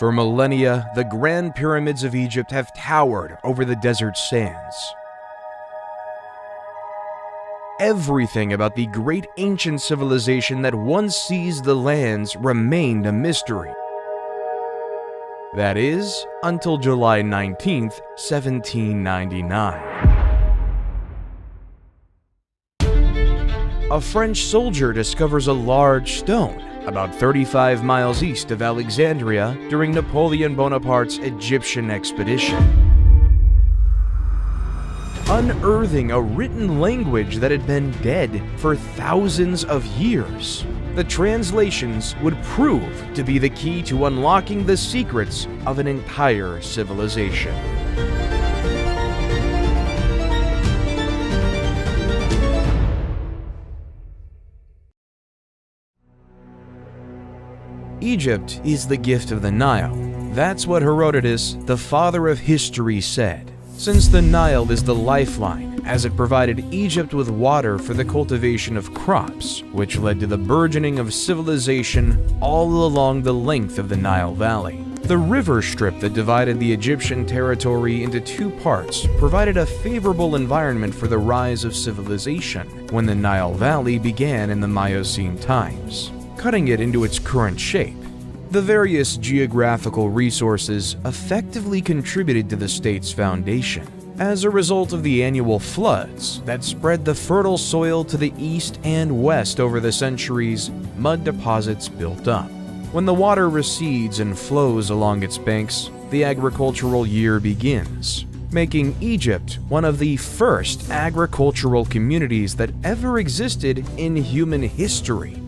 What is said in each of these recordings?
For millennia, the Grand Pyramids of Egypt have towered over the desert sands. Everything about the great ancient civilization that once seized the lands remained a mystery. That is, until July 19, 1799. A French soldier discovers a large stone about 35 miles east of Alexandria during Napoleon Bonaparte's Egyptian expedition, unearthing a written language that had been dead for thousands of years. The translations would prove to be the key to unlocking the secrets of an entire civilization. Egypt is the gift of the Nile. That's what Herodotus, the father of history, said. Since the Nile is the lifeline, as it provided Egypt with water for the cultivation of crops, which led to the burgeoning of civilization all along the length of the Nile Valley. The river strip that divided the Egyptian territory into two parts provided a favorable environment for the rise of civilization when the Nile Valley began in the Miocene times, cutting it into its current shape. The various geographical resources effectively contributed to the state's foundation. As a result of the annual floods that spread the fertile soil to the east and west over the centuries, mud deposits built up. When the water recedes and flows along its banks, the agricultural year begins, making Egypt one of the first agricultural communities that ever existed in human history.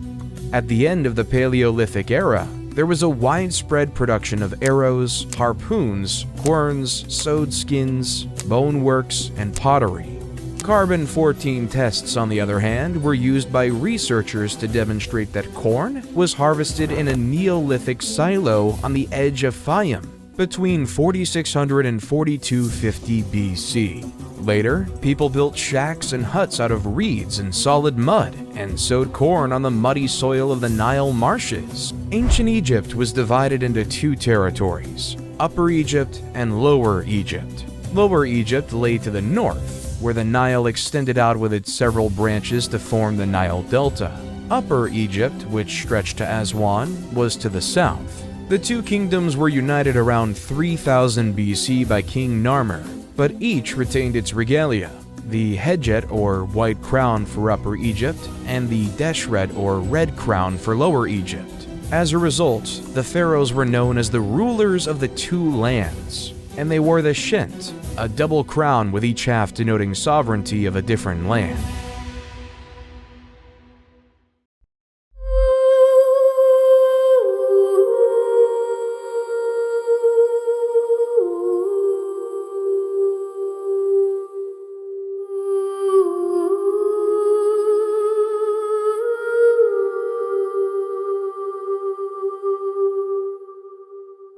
At the end of the Paleolithic era, there was a widespread production of arrows, harpoons, querns, sewed skins, boneworks, and pottery. Carbon-14 tests, on the other hand, were used by researchers to demonstrate that corn was harvested in a Neolithic silo on the edge of Fayum between 4600 and 4250 BC. Later, people built shacks and huts out of reeds and solid mud and sowed corn on the muddy soil of the Nile marshes. Ancient Egypt was divided into two territories, Upper Egypt and Lower Egypt. Lower Egypt lay to the north, where the Nile extended out with its several branches to form the Nile Delta. Upper Egypt, which stretched to Aswan, was to the south. The two kingdoms were united around 3000 BC by King Narmer, but each retained its regalia, the Hedjet or white crown for Upper Egypt and the Deshret or red crown for Lower Egypt. As a result, the pharaohs were known as the rulers of the two lands, and they wore the Shent, a double crown with each half denoting sovereignty of a different land.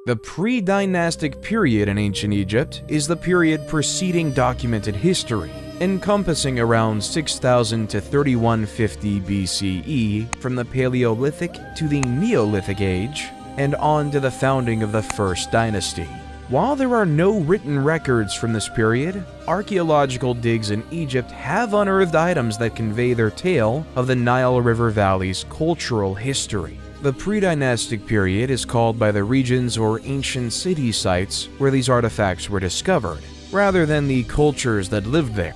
The pre-dynastic period in ancient Egypt is the period preceding documented history, encompassing around 6000 to 3150 BCE from the Paleolithic to the Neolithic age and on to the founding of the First Dynasty. While there are no written records from this period, archaeological digs in Egypt have unearthed items that convey their tale of the Nile River Valley's cultural history. The pre-dynastic period is called by the regions or ancient city sites where these artifacts were discovered, rather than the cultures that lived there.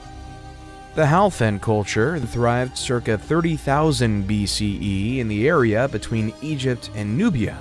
The Halfen culture thrived circa 30,000 BCE in the area between Egypt and Nubia,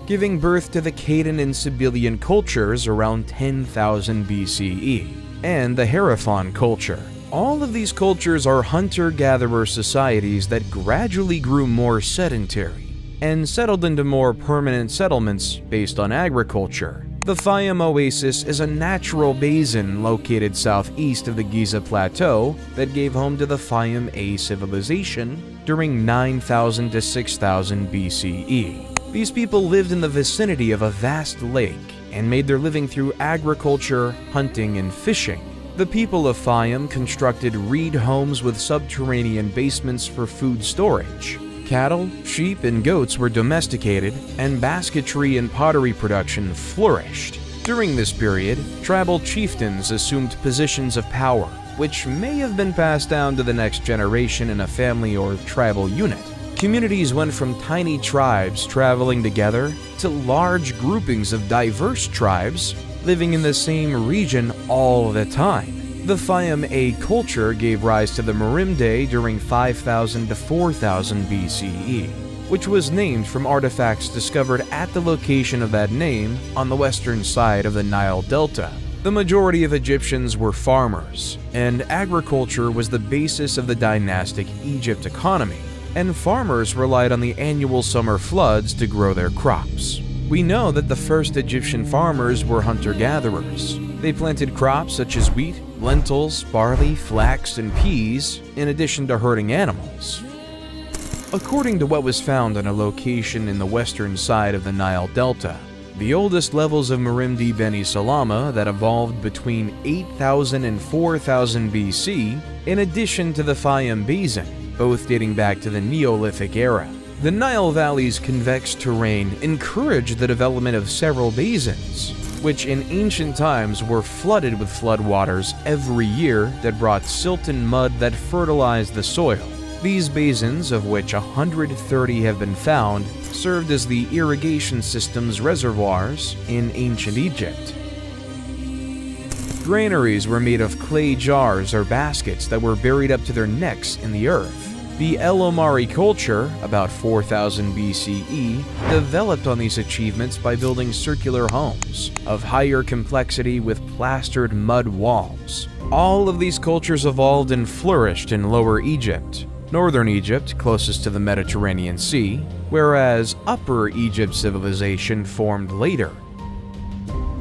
giving birth to the Cadon and Sibyllian cultures around 10,000 BCE, and the Hierophant culture. All of these cultures are hunter-gatherer societies that gradually grew more sedentary and settled into more permanent settlements based on agriculture. The Fayum Oasis is a natural basin located southeast of the Giza Plateau that gave home to the Fayum A civilization during 9000 to 6000 BCE. These people lived in the vicinity of a vast lake and made their living through agriculture, hunting, and fishing. The people of Fayum constructed reed homes with subterranean basements for food storage. Cattle, sheep, and goats were domesticated, and basketry and pottery production flourished. During this period, tribal chieftains assumed positions of power, which may have been passed down to the next generation in a family or tribal unit. Communities went from tiny tribes traveling together to large groupings of diverse tribes living in the same region all the time. The Fayum-A culture gave rise to the Merimde during 5000 to 4000 BCE, which was named from artifacts discovered at the location of that name on the western side of the Nile Delta. The majority of Egyptians were farmers, and agriculture was the basis of the Dynastic Egypt economy, and farmers relied on the annual summer floods to grow their crops. We know that the first Egyptian farmers were hunter-gatherers. They planted crops such as wheat, lentils, barley, flax, and peas, in addition to herding animals. According to what was found on a location in the western side of the Nile Delta, the oldest levels of Merimdi Beni Salama that evolved between 8000 and 4000 BC, in addition to the Fayum Basin, both dating back to the Neolithic era. The Nile Valley's convex terrain encouraged the development of several basins, which in ancient times were flooded with floodwaters every year that brought silt and mud that fertilized the soil. These basins, of which 130 have been found, served as the irrigation system's reservoirs in ancient Egypt. Granaries were made of clay jars or baskets that were buried up to their necks in the earth. The El Omari culture, about 4000 BCE, developed on these achievements by building circular homes of higher complexity with plastered mud walls. All of these cultures evolved and flourished in Lower Egypt, Northern Egypt closest to the Mediterranean Sea, whereas Upper Egypt civilization formed later.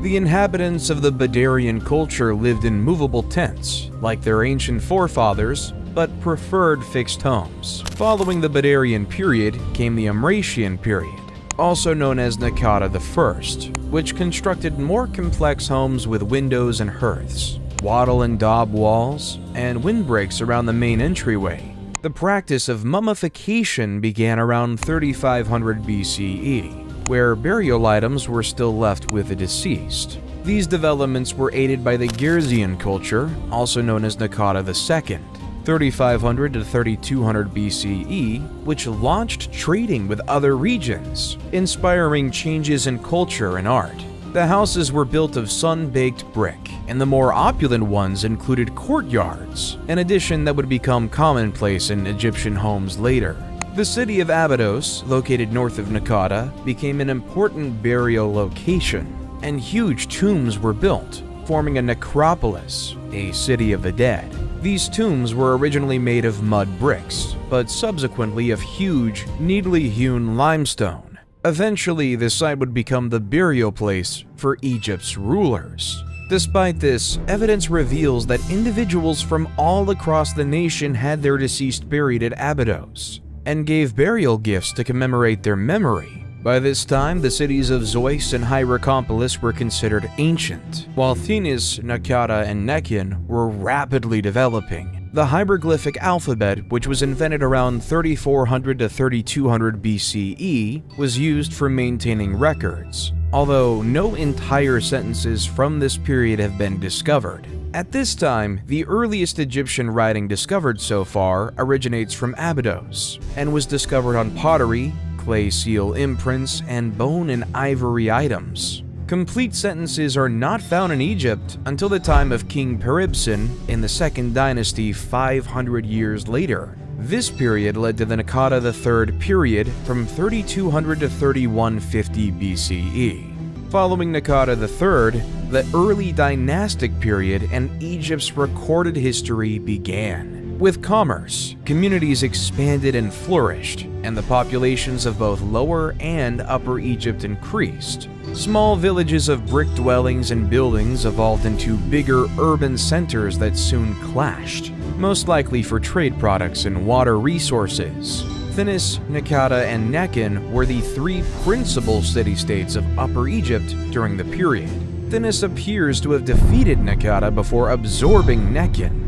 The inhabitants of the Badarian culture lived in movable tents, like their ancient forefathers, but preferred fixed homes. Following the Badarian period came the Amratian period, also known as Naqada I, which constructed more complex homes with windows and hearths, wattle and daub walls, and windbreaks around the main entryway. The practice of mummification began around 3500 BCE, where burial items were still left with the deceased. These developments were aided by the Girzian culture, also known as Naqada II, 3500 to 3200 BCE, which launched trading with other regions, inspiring changes in culture and art. The houses were built of sun-baked brick, and the more opulent ones included courtyards, an addition that would become commonplace in Egyptian homes later. The city of Abydos, located north of Naqada, became an important burial location, and huge tombs were built, forming a necropolis, a city of the dead. These tombs were originally made of mud bricks, but subsequently of huge, neatly hewn limestone. Eventually, the site would become the burial place for Egypt's rulers. Despite this, evidence reveals that individuals from all across the nation had their deceased buried at Abydos, and gave burial gifts to commemorate their memory. By this time, the cities of Zeus and Hierakonpolis were considered ancient, while Thinis, Naqada, and Nekhen were rapidly developing. The hieroglyphic alphabet, which was invented around 3400 to 3200 BCE, was used for maintaining records, although no entire sentences from this period have been discovered. At this time, the earliest Egyptian writing discovered so far originates from Abydos, and was discovered on pottery, clay seal imprints, and bone and ivory items. Complete sentences are not found in Egypt until the time of King Peribsen in the Second Dynasty 500 years later. This period led to the Naqada III period from 3200 to 3150 BCE. Following Naqada III, the early dynastic period and Egypt's recorded history began. With commerce, communities expanded and flourished, and the populations of both Lower and Upper Egypt increased. Small villages of brick dwellings and buildings evolved into bigger urban centers that soon clashed, most likely for trade products and water resources. Thinis, Naqada, and Nekhen were the three principal city-states of Upper Egypt during the period. Thinis appears to have defeated Naqada before absorbing Nekhen.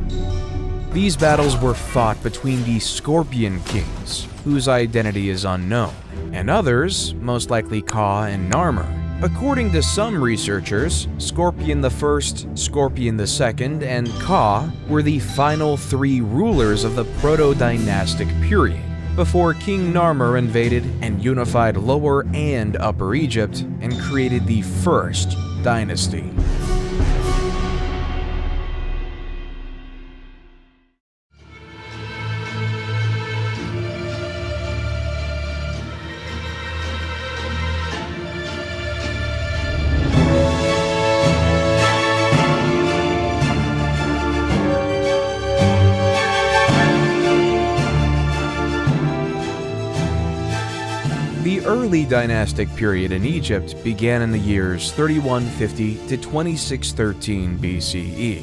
These battles were fought between the Scorpion Kings, whose identity is unknown, and others, most likely Ka and Narmer. According to some researchers, Scorpion I, Scorpion II, and Ka were the final three rulers of the Proto-Dynastic period, before King Narmer invaded and unified Lower and Upper Egypt and created the first dynasty. The early dynastic period in Egypt began in the years 3150 to 2613 BCE.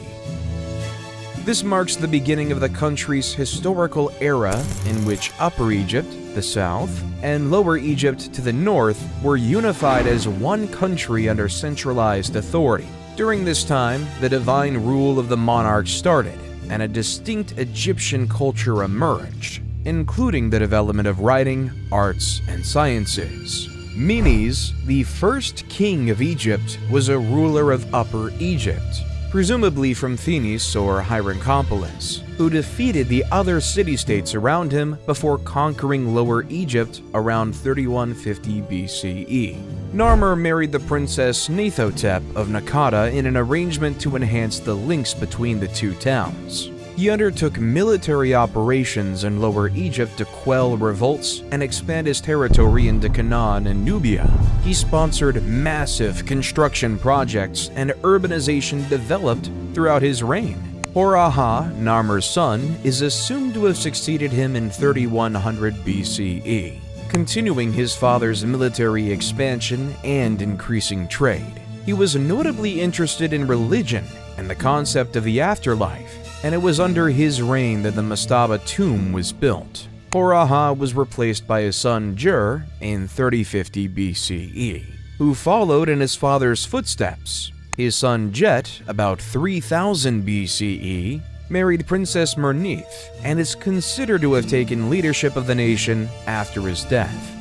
This marks the beginning of the country's historical era in which Upper Egypt, the south, and Lower Egypt to the north were unified as one country under centralized authority. During this time, the divine rule of the monarch started, and a distinct Egyptian culture emerged, including the development of writing, arts, and sciences. Menes, the first king of Egypt, was a ruler of Upper Egypt, presumably from Thinis or Hierakonpolis, who defeated the other city-states around him before conquering Lower Egypt around 3150 BCE. Narmer married the princess Nethotep of Nakata in an arrangement to enhance the links between the two towns. He undertook military operations in Lower Egypt to quell revolts and expand his territory into Canaan and Nubia. He sponsored massive construction projects, and urbanization developed throughout his reign. Hor-Aha, Narmer's son, is assumed to have succeeded him in 3100 BCE, continuing his father's military expansion and increasing trade. He was notably interested in religion and the concept of the afterlife, and it was under his reign that the mastaba tomb was built. Hor-Aha was replaced by his son Jur in 3050 BCE, who followed in his father's footsteps. His son Jet, about 3000 BCE, married Princess Mernith and is considered to have taken leadership of the nation after his death.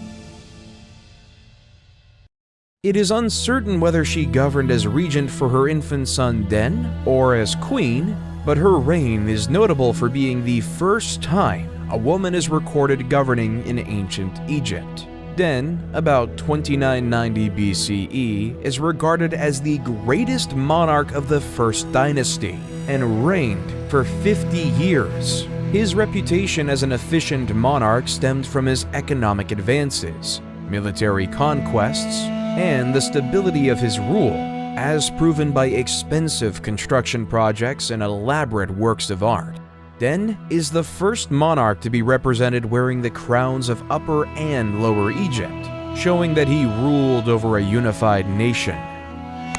It is uncertain whether she governed as regent for her infant son Den or as queen, but her reign is notable for being the first time a woman is recorded governing in ancient Egypt. Den, about 2990 BCE, is regarded as the greatest monarch of the first dynasty and reigned for 50 years. His reputation as an efficient monarch stemmed from his economic advances, military conquests, and the stability of his rule, as proven by expensive construction projects and elaborate works of art. Den is the first monarch to be represented wearing the crowns of Upper and Lower Egypt, showing that he ruled over a unified nation.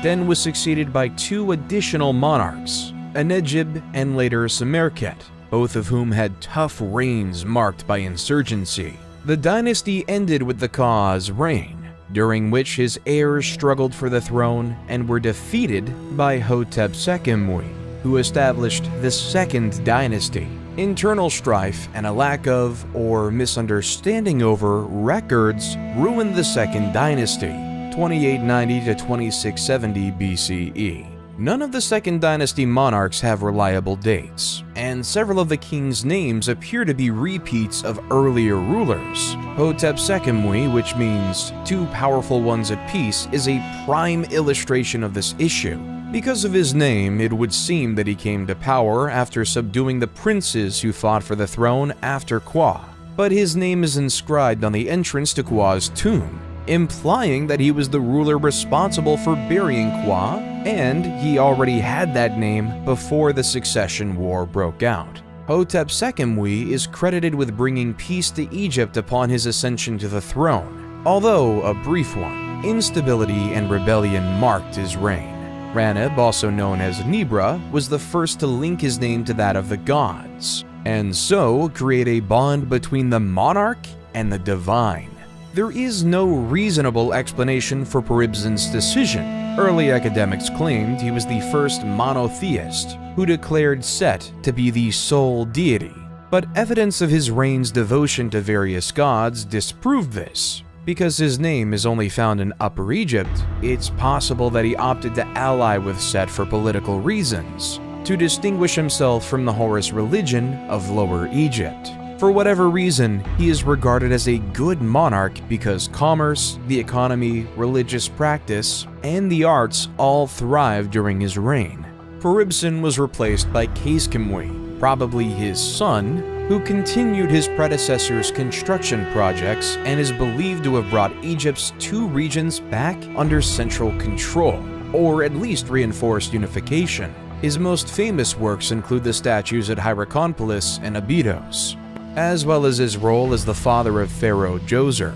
Den was succeeded by two additional monarchs, Enegib and later Semerkhet, both of whom had tough reigns marked by insurgency. The dynasty ended with the Ka's reign, during which his heirs struggled for the throne and were defeated by Hotep-Sekemui, who established the second dynasty. Internal strife and a lack of, or misunderstanding over, records ruined the second dynasty, 2890 to 2670 BCE. None of the second dynasty monarchs have reliable dates, and several of the kings' names appear to be repeats of earlier rulers. Hotep-Sekemui, which means two powerful ones at peace, is a prime illustration of this issue. Because of his name, it would seem that he came to power after subduing the princes who fought for the throne after Kwa, but his name is inscribed on the entrance to Kwa's tomb, implying that he was the ruler responsible for burying Kwa, and he already had that name before the succession war broke out. Hotep-Sekemui is credited with bringing peace to Egypt upon his ascension to the throne, although a brief one. Instability and rebellion marked his reign. Raneb, also known as Nibra, was the first to link his name to that of the gods, and so create a bond between the monarch and the divine. There is no reasonable explanation for Peribzen's decision, Early academics claimed he was the first monotheist who declared Set to be the sole deity, but evidence of his reign's devotion to various gods disproved this. Because his name is only found in Upper Egypt, it's possible that he opted to ally with Set for political reasons, to distinguish himself from the Horus religion of Lower Egypt. For whatever reason, he is regarded as a good monarch because commerce, the economy, religious practice, and the arts all thrived during his reign. Peribsen was replaced by Kheskemwy, probably his son, who continued his predecessor's construction projects and is believed to have brought Egypt's two regions back under central control, or at least reinforced unification. His most famous works include the statues at Hierakonpolis and Abydos, as well as his role as the father of Pharaoh Djoser.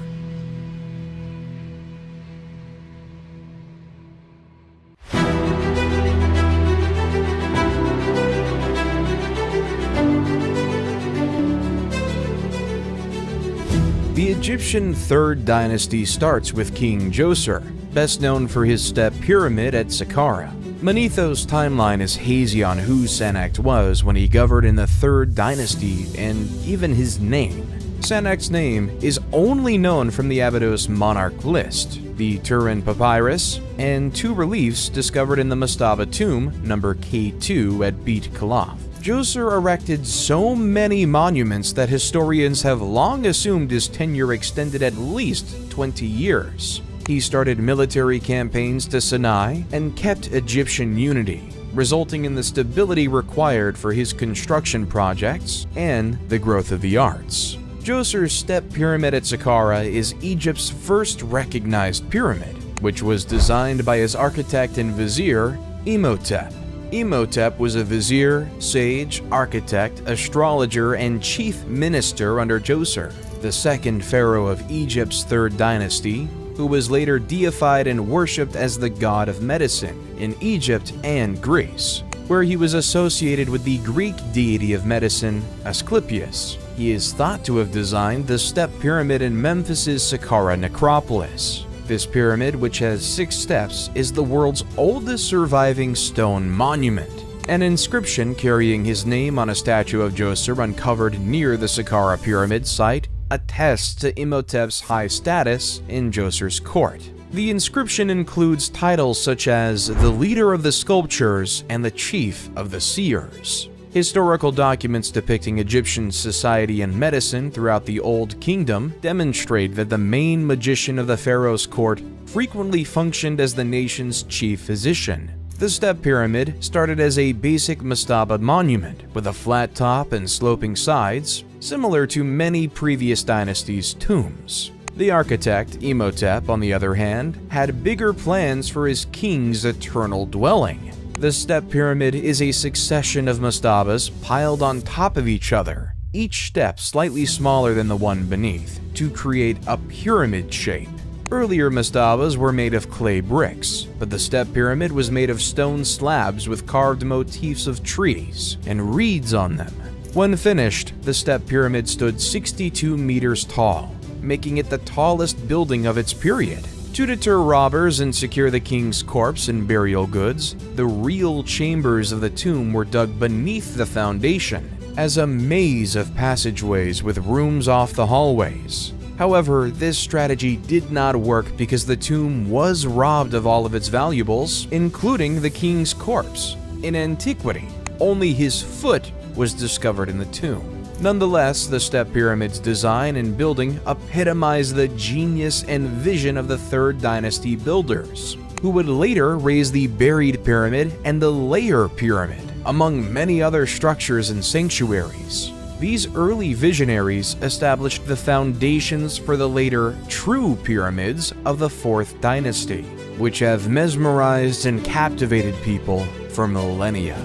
The Egyptian Third Dynasty starts with King Djoser, best known for his step pyramid at Saqqara. Manetho's timeline is hazy on who Sennacht was when he governed in the Third Dynasty and even his name. Sennacht's name is only known from the Abydos monarch list, the Turin Papyrus, and two reliefs discovered in the Mastaba tomb, number K2 at Beit Kalaf. Djoser erected so many monuments that historians have long assumed his tenure extended at least 20 years. He started military campaigns to Sinai and kept Egyptian unity, resulting in the stability required for his construction projects and the growth of the arts. Djoser's step pyramid at Saqqara is Egypt's first recognized pyramid, which was designed by his architect and vizier, Imhotep. Imhotep was a vizier, sage, architect, astrologer, and chief minister under Djoser, the second pharaoh of Egypt's Third Dynasty, who was later deified and worshipped as the god of medicine in Egypt and Greece, where he was associated with the Greek deity of medicine, Asclepius. He is thought to have designed the step pyramid in Memphis's Saqqara necropolis. This pyramid, which has 6 steps, is the world's oldest surviving stone monument. An inscription carrying his name on a statue of Djoser uncovered near the Saqqara pyramid site attests to Imhotep's high status in Djoser's court. The inscription includes titles such as the leader of the sculptures and the chief of the seers. Historical documents depicting Egyptian society and medicine throughout the Old Kingdom demonstrate that the main magician of the pharaoh's court frequently functioned as the nation's chief physician. The step pyramid started as a basic mastaba monument with a flat top and sloping sides, similar to many previous dynasties' tombs. The architect, Imhotep, on the other hand, had bigger plans for his king's eternal dwelling. The step pyramid is a succession of mastabas piled on top of each other, each step slightly smaller than the one beneath, to create a pyramid shape. Earlier mastabas were made of clay bricks, but the step pyramid was made of stone slabs with carved motifs of trees and reeds on them. When finished, the step pyramid stood 62 meters tall, making it the tallest building of its period. To deter robbers and secure the king's corpse and burial goods, the real chambers of the tomb were dug beneath the foundation, as a maze of passageways with rooms off the hallways. However, this strategy did not work because the tomb was robbed of all of its valuables, including the king's corpse. In antiquity, only his foot was discovered in the tomb. Nonetheless, the step pyramid's design and building epitomize the genius and vision of the Third Dynasty builders, who would later raise the buried pyramid and the layer pyramid, among many other structures and sanctuaries. These early visionaries established the foundations for the later true pyramids of the Fourth Dynasty, which have mesmerized and captivated people for millennia.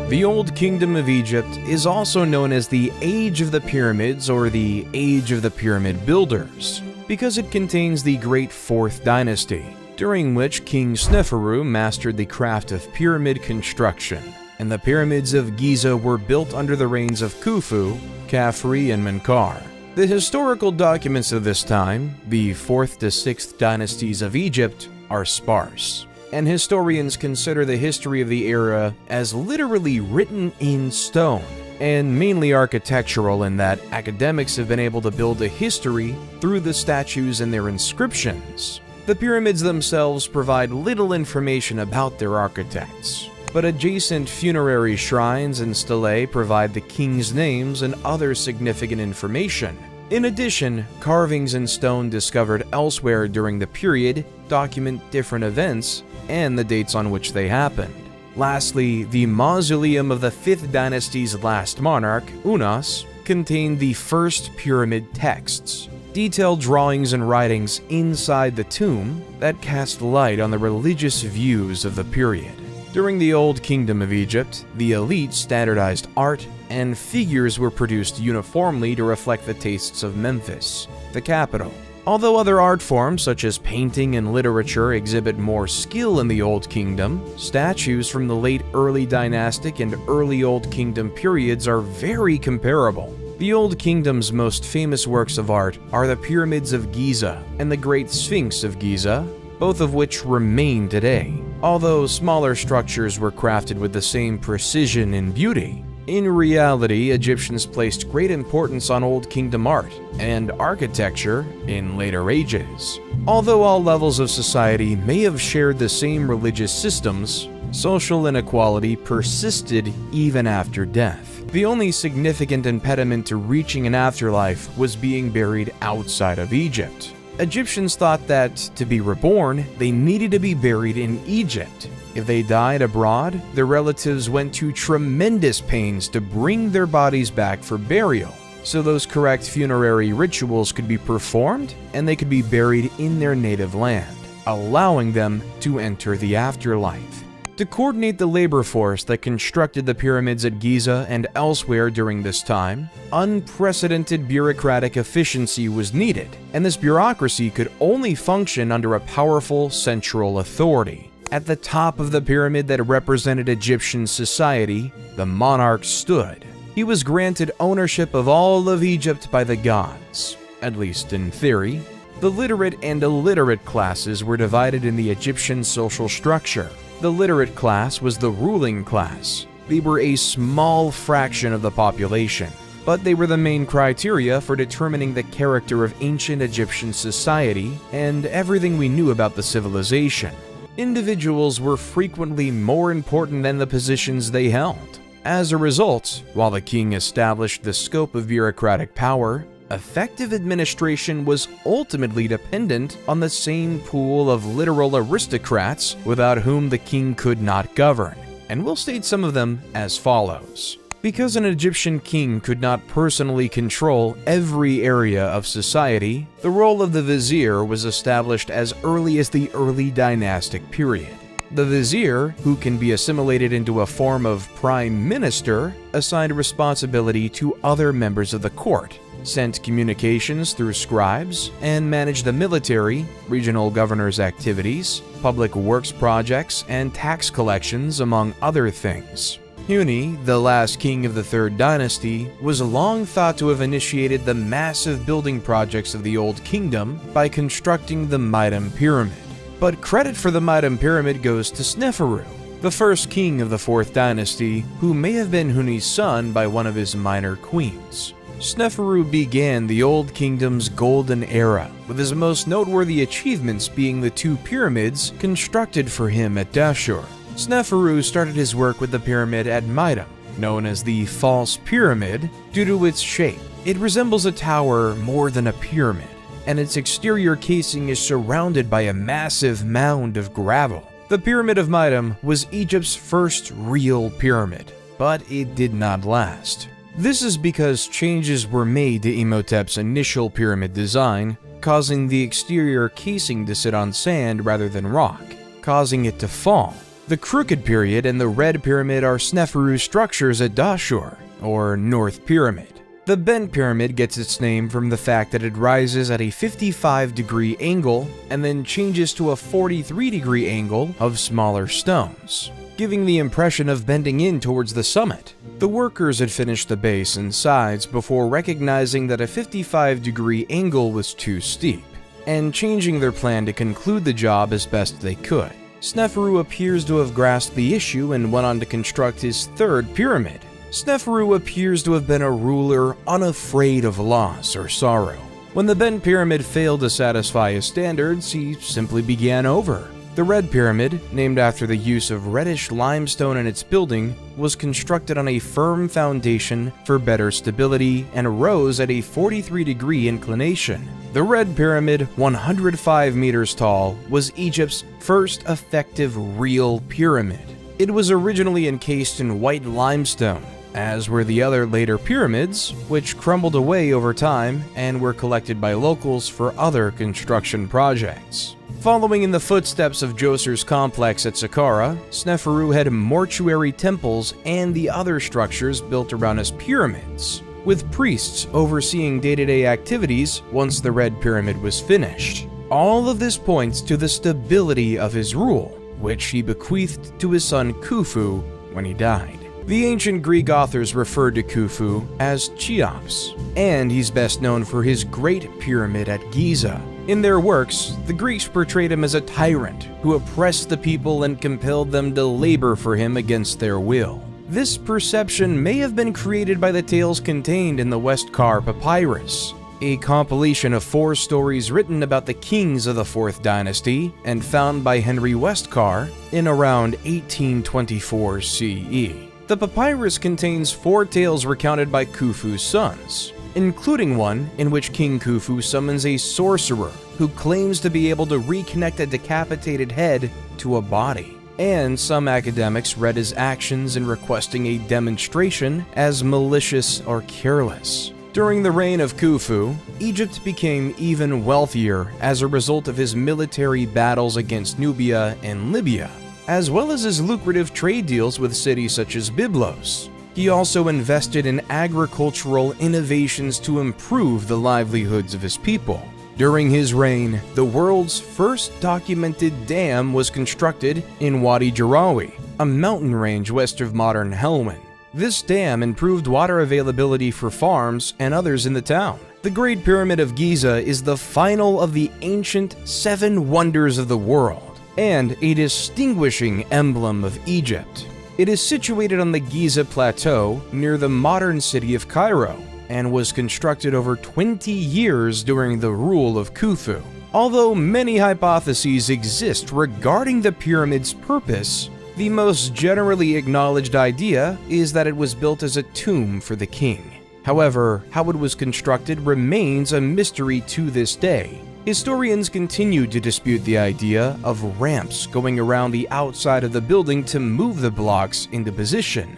The Old Kingdom of Egypt is also known as the Age of the Pyramids or the Age of the Pyramid Builders, because it contains the Great Fourth Dynasty, during which King Sneferu mastered the craft of pyramid construction, and the pyramids of Giza were built under the reigns of Khufu, Khafre, and Menkaure. The historical documents of this time, the 4th to 6th dynasties of Egypt, are sparse, and historians consider the history of the era as literally written in stone, and mainly architectural in that academics have been able to build a history through the statues and their inscriptions. The pyramids themselves provide little information about their architects, but adjacent funerary shrines and stelae provide the king's names and other significant information. In addition, carvings in stone discovered elsewhere during the period document different events and the dates on which they happened. Lastly, the mausoleum of the 5th dynasty's last monarch, Unas, contained the first pyramid texts, detailed drawings and writings inside the tomb that cast light on the religious views of the period. During the Old Kingdom of Egypt, the elite standardized art and figures were produced uniformly to reflect the tastes of Memphis, the capital. Although other art forms such as painting and literature exhibit more skill in the Old Kingdom, statues from the late early dynastic and early Old Kingdom periods are very comparable. The Old Kingdom's most famous works of art are the Pyramids of Giza and the Great Sphinx of Giza, both of which remain today. Although smaller structures were crafted with the same precision and beauty, in reality, Egyptians placed great importance on Old Kingdom art and architecture in later ages. Although all levels of society may have shared the same religious systems, social inequality persisted even after death. The only significant impediment to reaching an afterlife was being buried outside of Egypt. Egyptians thought that, to be reborn, they needed to be buried in Egypt. If they died abroad, their relatives went to tremendous pains to bring their bodies back for burial, so those correct funerary rituals could be performed and they could be buried in their native land, allowing them to enter the afterlife. To coordinate the labor force that constructed the pyramids at Giza and elsewhere during this time, unprecedented bureaucratic efficiency was needed, and this bureaucracy could only function under a powerful central authority. At the top of the pyramid that represented Egyptian society, the monarch stood. He was granted ownership of all of Egypt by the gods, at least in theory. The literate and illiterate classes were divided in the Egyptian social structure. The literate class was the ruling class. They were a small fraction of the population, but they were the main criteria for determining the character of ancient Egyptian society and everything we knew about the civilization. Individuals were frequently more important than the positions they held. As a result, while the king established the scope of bureaucratic power, effective administration was ultimately dependent on the same pool of literal aristocrats without whom the king could not govern, and we'll state some of them as follows. Because an Egyptian king could not personally control every area of society, the role of the vizier was established as early as the early dynastic period. The vizier, who can be assimilated into a form of prime minister, assigned responsibility to other members of the court, sent communications through scribes, and managed the military, regional governors' activities, public works projects, and tax collections, among other things. Huni, the last king of the Third Dynasty, was long thought to have initiated the massive building projects of the Old Kingdom by constructing the Mitam Pyramid. But credit for the Mitam Pyramid goes to Sneferu, the first king of the Fourth Dynasty, who may have been Huni's son by one of his minor queens. Sneferu began the Old Kingdom's golden era, with his most noteworthy achievements being the two pyramids constructed for him at Dashur. Sneferu started his work with the pyramid at Mitam, known as the False Pyramid, due to its shape. It resembles a tower more than a pyramid, and its exterior casing is surrounded by a massive mound of gravel. The Pyramid of Mitam was Egypt's first real pyramid, but it did not last. This is because changes were made to Imhotep's initial pyramid design, causing the exterior casing to sit on sand rather than rock, causing it to fall. The Crooked Period and the Red Pyramid are Sneferu's structures at Dashur, or North Pyramid. The The bent pyramid gets its name from the fact that it rises at a 55-degree angle and then changes to a 43-degree angle of smaller stones, giving the impression of bending in towards the summit. The workers had finished the base and sides before recognizing that a 55-degree angle was too steep, and changing their plan to conclude the job as best they could. Sneferu appears to have grasped the issue and went on to construct his third pyramid. Sneferu appears to have been a ruler unafraid of loss or sorrow. When the bent pyramid failed to satisfy his standards, he simply began over. The red pyramid, named after the use of reddish limestone in its building, was constructed on a firm foundation for better stability and rose at a 43-degree inclination. The red pyramid, 105 meters tall, was Egypt's first effective real pyramid. It was originally encased in white limestone, as were the other later pyramids, which crumbled away over time and were collected by locals for other construction projects. Following in the footsteps of Djoser's complex at Saqqara, Sneferu had mortuary temples and the other structures built around his pyramids, with priests overseeing day-to-day activities once the red pyramid was finished. All of this points to the stability of his rule, which he bequeathed to his son Khufu when he died. The ancient Greek authors referred to Khufu as Cheops, and he's best known for his Great Pyramid at Giza. In their works, the Greeks portrayed him as a tyrant who oppressed the people and compelled them to labor for him against their will. This perception may have been created by the tales contained in the Westcar Papyrus, a compilation of 4 stories written about the kings of the 4th dynasty and found by Henry Westcar in around 1824 CE. The papyrus contains 4 tales recounted by Khufu's sons, including one in which King Khufu summons a sorcerer who claims to be able to reconnect a decapitated head to a body. And some academics read his actions in requesting a demonstration as malicious or careless. During the reign of Khufu, Egypt became even wealthier as a result of his military battles against Nubia and Libya, as well as his lucrative trade deals with cities such as Byblos. He also invested in agricultural innovations to improve the livelihoods of his people. During his reign, the world's first documented dam was constructed in Wadi Jarawi, a mountain range west of modern Helwan. This dam improved water availability for farms and others in the town. The Great Pyramid of Giza is the final of the ancient 7 wonders of the world, and a distinguishing emblem of Egypt. It is situated on the Giza Plateau near the modern city of Cairo, and was constructed over 20 years during the rule of Khufu. Although many hypotheses exist regarding the pyramid's purpose, the most generally acknowledged idea is that it was built as a tomb for the king. However, how it was constructed remains a mystery to this day. Historians continue to dispute the idea of ramps going around the outside of the building to move the blocks into position.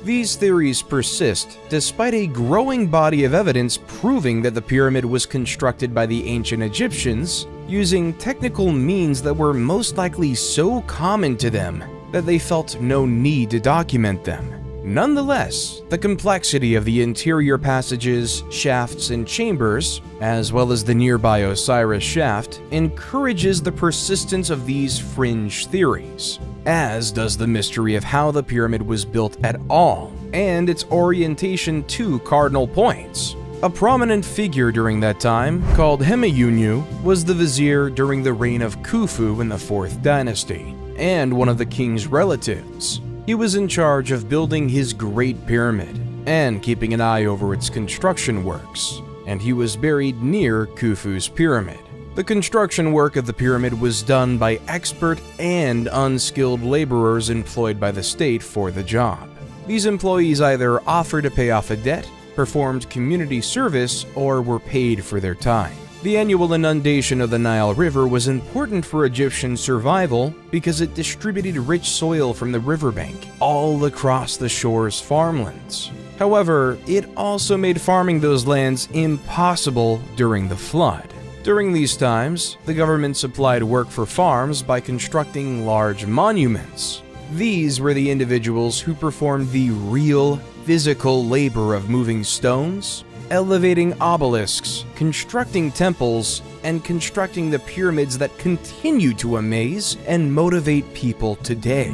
These theories persist despite a growing body of evidence proving that the pyramid was constructed by the ancient Egyptians using technical means that were most likely so common to them that they felt no need to document them. Nonetheless, the complexity of the interior passages, shafts, and chambers, as well as the nearby Osiris shaft, encourages the persistence of these fringe theories, as does the mystery of how the pyramid was built at all, and its orientation to cardinal points. A prominent figure during that time, called Hemeyunu, was the vizier during the reign of Khufu in the 4th dynasty, and one of the king's relatives. He was in charge of building his Great Pyramid and keeping an eye over its construction works, and he was buried near Khufu's pyramid. The construction work of the pyramid was done by expert and unskilled laborers employed by the state for the job. These employees either offered to pay off a debt, performed community service, or were paid for their time. The annual inundation of the Nile River was important for Egyptian survival because it distributed rich soil from the riverbank all across the shore's farmlands. However, it also made farming those lands impossible during the flood. During these times, the government supplied work for farms by constructing large monuments. These were the individuals who performed the real physical labor of moving stones, elevating obelisks, constructing temples, and constructing the pyramids that continue to amaze and motivate people today.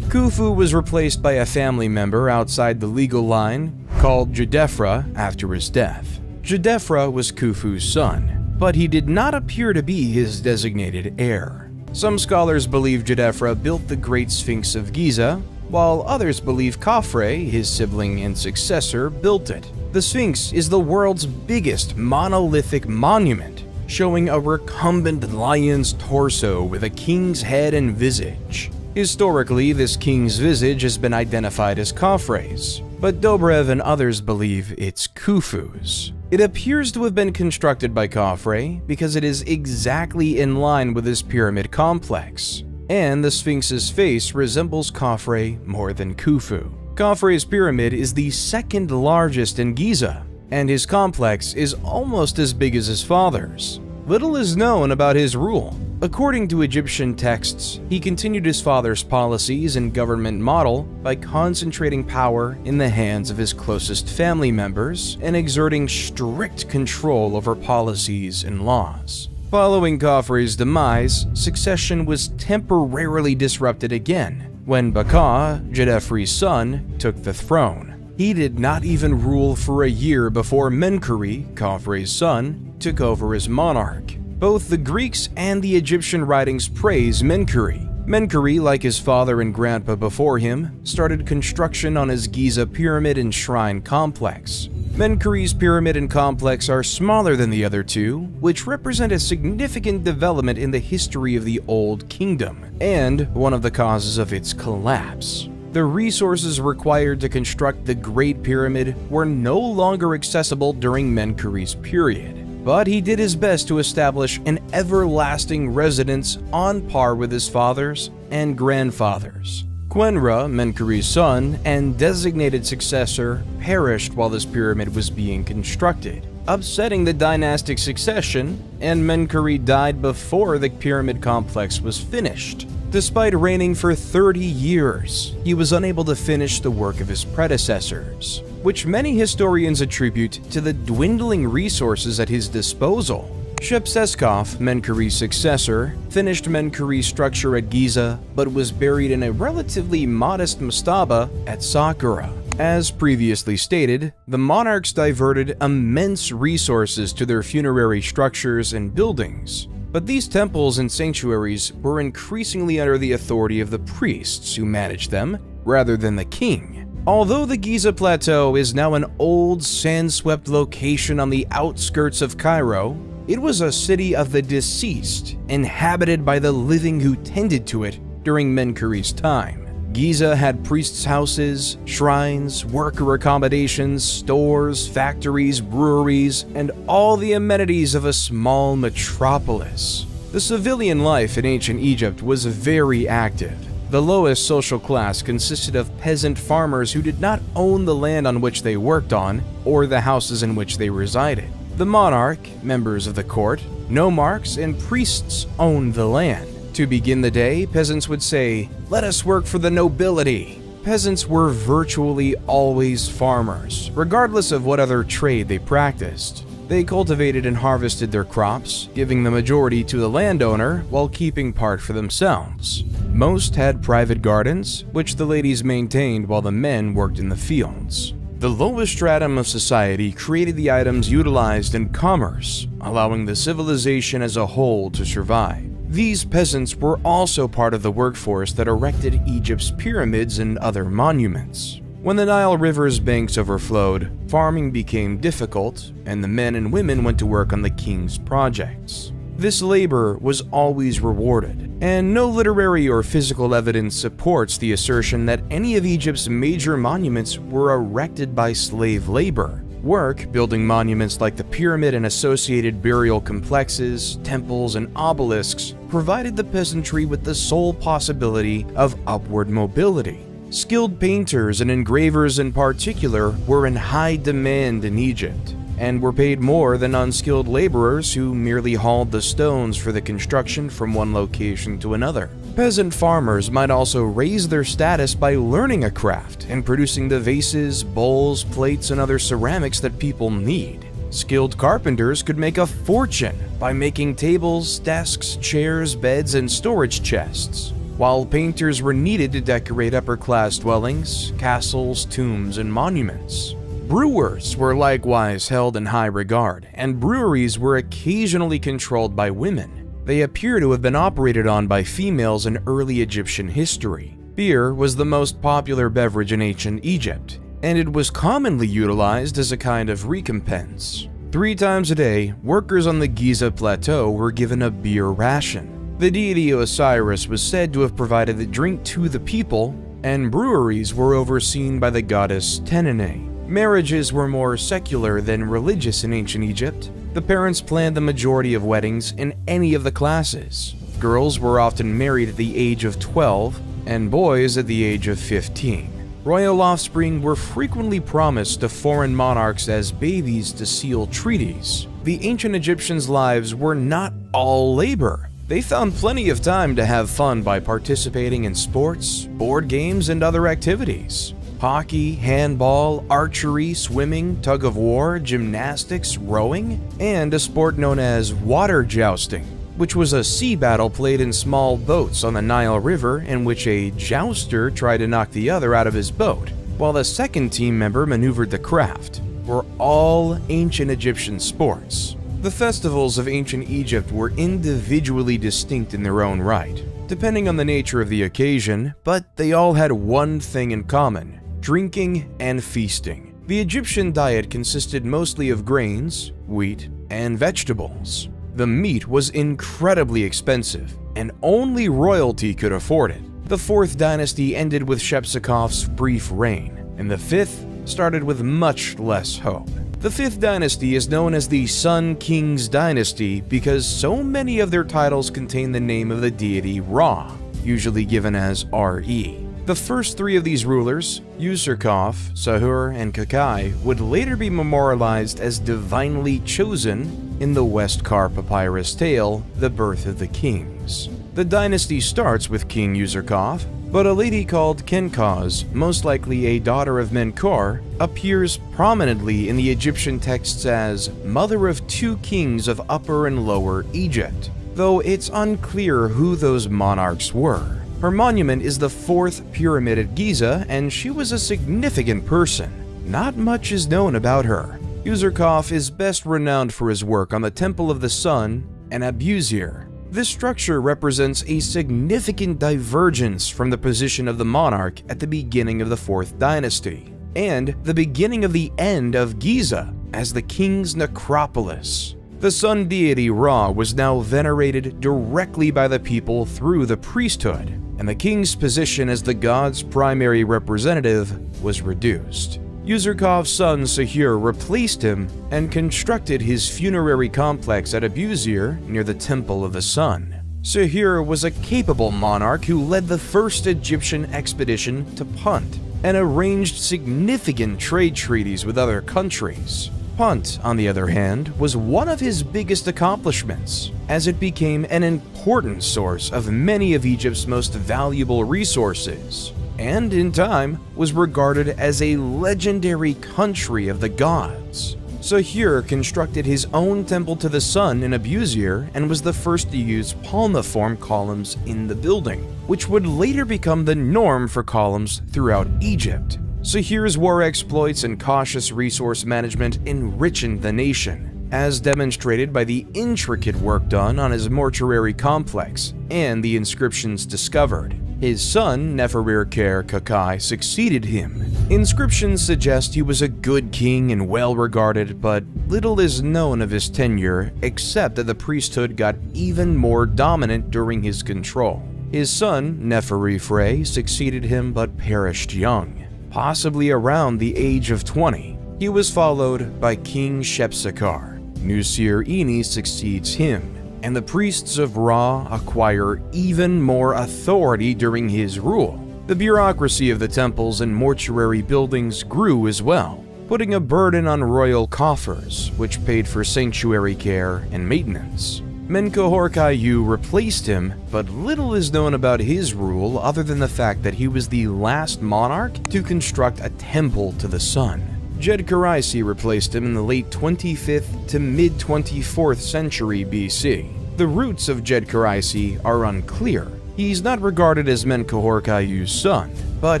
Khufu was replaced by a family member outside the legal line called Djedefre after his death. Djedefre was Khufu's son, but he did not appear to be his designated heir. Some scholars believe Djedefre built the Great Sphinx of Giza, while others believe Khafre, his sibling and successor, built it. The Sphinx is the world's biggest monolithic monument, showing a recumbent lion's torso with a king's head and visage. Historically, this king's visage has been identified as Khafre's, but Dobrev and others believe it's Khufu's. It appears to have been constructed by Khafre because it is exactly in line with his pyramid complex, and the Sphinx's face resembles Khafre more than Khufu. Khafre's pyramid is the second largest in Giza, and his complex is almost as big as his father's. Little is known about his rule. According to Egyptian texts, he continued his father's policies and government model by concentrating power in the hands of his closest family members and exerting strict control over policies and laws. Following Khafre's demise, succession was temporarily disrupted again when Baka, Djedefre's son, took the throne. He did not even rule for a year before Menkaure, Khafre's son, took over as monarch. Both the Greeks and the Egyptian writings praise Menkaure. Menkaure, like his father and grandpa before him, started construction on his Giza pyramid and shrine complex. Menkaure's pyramid and complex are smaller than the other two, which represent a significant development in the history of the Old Kingdom, and one of the causes of its collapse. The resources required to construct the Great Pyramid were no longer accessible during Menkaure's period, but he did his best to establish an everlasting residence on par with his father's and grandfather's. Quenra, Menkaure's son and designated successor, perished while this pyramid was being constructed, upsetting the dynastic succession, and Menkaure died before the pyramid complex was finished. Despite reigning for 30 years, he was unable to finish the work of his predecessors, which many historians attribute to the dwindling resources at his disposal. Shepseskaf, Menkaure's successor, finished Menkaure's structure at Giza, but was buried in a relatively modest mastaba at Saqqara. As previously stated, the monarchs diverted immense resources to their funerary structures and buildings, but these temples and sanctuaries were increasingly under the authority of the priests who managed them, rather than the king. Although the Giza Plateau is now an old, sand-swept location on the outskirts of Cairo, it was a city of the deceased, inhabited by the living who tended to it during Menkaure's time. Giza had priests' houses, shrines, worker accommodations, stores, factories, breweries, and all the amenities of a small metropolis. The civilian life in ancient Egypt was very active. The lowest social class consisted of peasant farmers who did not own the land on which they worked on or the houses in which they resided. The monarch, members of the court, nomarchs, and priests owned the land. To begin the day, peasants would say, "Let us work for the nobility." Peasants were virtually always farmers, regardless of what other trade they practiced. They cultivated and harvested their crops, giving the majority to the landowner while keeping part for themselves. Most had private gardens, which the ladies maintained while the men worked in the fields. The lowest stratum of society created the items utilized in commerce, allowing the civilization as a whole to survive. These peasants were also part of the workforce that erected Egypt's pyramids and other monuments. When the Nile River's banks overflowed, farming became difficult, and the men and women went to work on the king's projects. This labor was always rewarded, and no literary or physical evidence supports the assertion that any of Egypt's major monuments were erected by slave labor. Work building monuments like the pyramid and associated burial complexes, temples, and obelisks provided the peasantry with the sole possibility of upward mobility. Skilled painters and engravers in particular were in high demand in Egypt. and were paid more than unskilled laborers who merely hauled the stones for the construction from one location to another. Peasant farmers might also raise their status by learning a craft and producing the vases, bowls, plates, and other ceramics that people need. Skilled carpenters could make a fortune by making tables, desks, chairs, beds, and storage chests, while painters were needed to decorate upper-class dwellings, castles, tombs, and monuments. Brewers were likewise held in high regard, and breweries were occasionally controlled by women. They appear to have been operated on by females in early Egyptian history. Beer was the most popular beverage in ancient Egypt, and it was commonly utilized as a kind of recompense. 3 times a day, workers on the Giza Plateau were given a beer ration. The deity Osiris was said to have provided the drink to the people, and breweries were overseen by the goddess Tenene. Marriages were more secular than religious in ancient Egypt. The parents planned the majority of weddings in any of the classes. Girls were often married at the age of 12, and boys at the age of 15. Royal offspring were frequently promised to foreign monarchs as babies to seal treaties. The ancient Egyptians' lives were not all labor. They found plenty of time to have fun by participating in sports, board games, and other activities. Hockey, handball, archery, swimming, tug-of-war, gymnastics, rowing, and a sport known as water jousting, which was a sea battle played in small boats on the Nile River in which a jouster tried to knock the other out of his boat, while the second team member maneuvered the craft, were all ancient Egyptian sports. The festivals of ancient Egypt were individually distinct in their own right, depending on the nature of the occasion, but they all had one thing in common: drinking and feasting. The Egyptian diet consisted mostly of grains, wheat, and vegetables. The meat was incredibly expensive, and only royalty could afford it. The 4th dynasty ended with Shepsekhof's brief reign, and the 5th started with much less hope. The 5th dynasty is known as the Sun King's Dynasty because so many of their titles contain the name of the deity Ra, usually given as Re. The first 3 of these rulers, Userkaf, Sahur, and Kakai, would later be memorialized as divinely chosen in the Westkar papyrus tale, The Birth of the Kings. The dynasty starts with King Userkaf, but a lady called Kenkaz, most likely a daughter of Menkor, appears prominently in the Egyptian texts as mother of 2 kings of Upper and Lower Egypt, though it's unclear who those monarchs were. Her monument is the 4th pyramid at Giza, and she was a significant person. Not much is known about her. Userkaf is best renowned for his work on the Temple of the Sun and Abusir. This structure represents a significant divergence from the position of the monarch at the beginning of the 4th dynasty, and the beginning of the end of Giza as the king's necropolis. The sun deity Ra was now venerated directly by the people through the priesthood, and the king's position as the god's primary representative was reduced. Userkaf's son Sahur replaced him and constructed his funerary complex at Abusir near the Temple of the Sun. Sahur was a capable monarch who led the first Egyptian expedition to Punt and arranged significant trade treaties with other countries. Punt, on the other hand, was one of his biggest accomplishments, as it became an important source of many of Egypt's most valuable resources, and in time was regarded as a legendary country of the gods. Sahur constructed his own temple to the sun in Abusir and was the first to use palmiform columns in the building, which would later become the norm for columns throughout Egypt. Sahur's war exploits and cautious resource management enriched the nation, as demonstrated by the intricate work done on his mortuary complex and the inscriptions discovered. His son, Neferirker Kakai, succeeded him. Inscriptions suggest he was a good king and well-regarded, but little is known of his tenure except that the priesthood got even more dominant during his control. His son, Neferifre, succeeded him but perished young, possibly around the age of 20. He was followed by King Shepsekhar. Nusir-ini succeeds him, and the priests of Ra acquire even more authority during his rule. The bureaucracy of the temples and mortuary buildings grew as well. putting a burden on royal coffers, which paid for sanctuary care and maintenance. Menkaure replaced him, but little is known about his rule other than the fact that he was the last monarch to construct a temple to the sun. Djedkaraisi replaced him in the late 25th to mid-24th century BC. The roots of Djedkaraisi are unclear. He's not regarded as Menkaure's son, but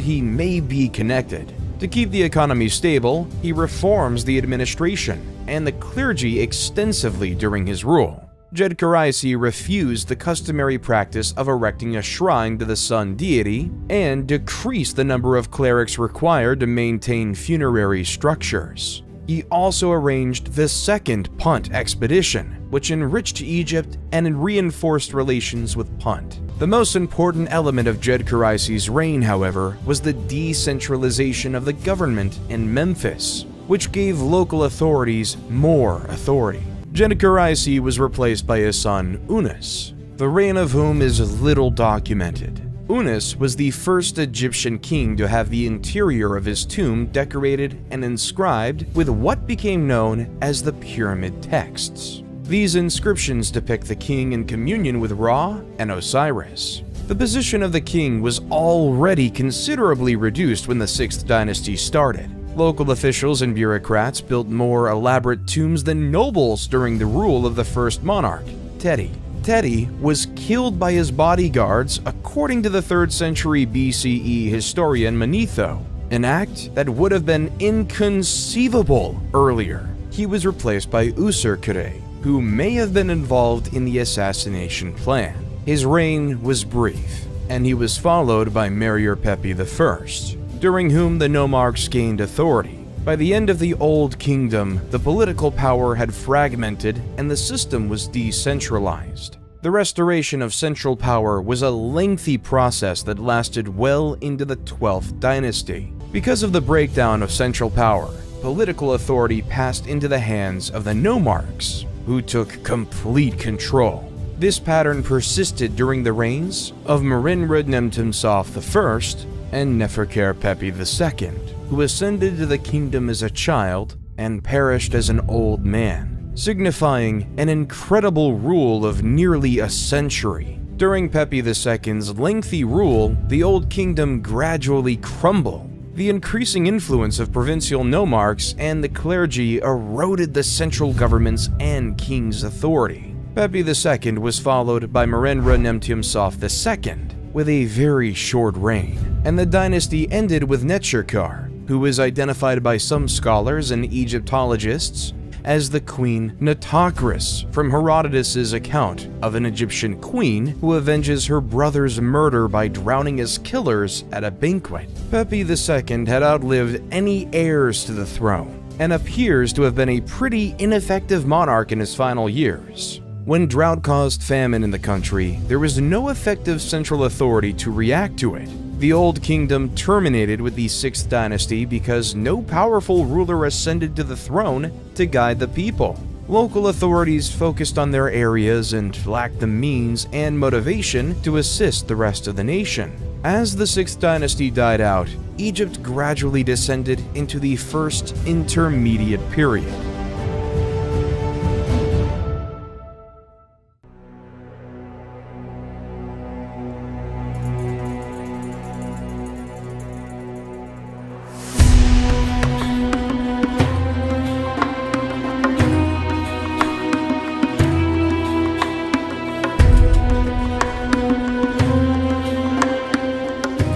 he may be connected. To keep the economy stable, he reforms the administration and the clergy extensively during his rule. Djedkaraisi refused the customary practice of erecting a shrine to the sun deity and decreased the number of clerics required to maintain funerary structures. He also arranged the Second Punt expedition, which enriched Egypt and reinforced relations with Punt. The most important element of Djedkaraisi's reign, however, was the decentralization of the government in Memphis, which gave local authorities more authority. Djedkaraisi was replaced by his son Unas, the reign of whom is little documented. Unas was the first Egyptian king to have the interior of his tomb decorated and inscribed with what became known as the pyramid texts. These inscriptions depict the king in communion with Ra and Osiris. The position of the king was already considerably reduced when the 6th dynasty started. Local officials and bureaucrats built more elaborate tombs than nobles during the rule of the first monarch, Teti. Teti was killed by his bodyguards according to the 3rd century BCE historian Manetho, an act that would have been inconceivable earlier. He was replaced by Userkure, who may have been involved in the assassination plan. His reign was brief, and he was followed by Merir Pepi I, during whom the nomarchs gained authority. By the end of the Old Kingdom, the political power had fragmented and the system was decentralized. The restoration of central power was a lengthy process that lasted well into the 12th dynasty. Because of the breakdown of central power, political authority passed into the hands of the nomarchs, who took complete control. This pattern persisted during the reigns of Merenre-Nemtumsof I and Neferkare-Pepi II, who ascended to the kingdom as a child and perished as an old man, signifying an incredible rule of nearly a century. During Pepi II's lengthy rule, the Old Kingdom gradually crumbled. The increasing influence of provincial nomarchs and the clergy eroded the central government's and king's authority. Pepi II was followed by Merenre-Nemtumsof II, with a very short reign, and the dynasty ended with Necherkar, who is identified by some scholars and Egyptologists as the Queen Nitocris from Herodotus' account of an Egyptian queen who avenges her brother's murder by drowning his killers at a banquet. Pepi II had outlived any heirs to the throne, and appears to have been a pretty ineffective monarch in his final years. When drought caused famine in the country, there was no effective central authority to react to it. The Old Kingdom terminated with the 6th dynasty because no powerful ruler ascended to the throne to guide the people. Local authorities focused on their areas and lacked the means and motivation to assist the rest of the nation. As the 6th dynasty died out, Egypt gradually descended into the first intermediate period.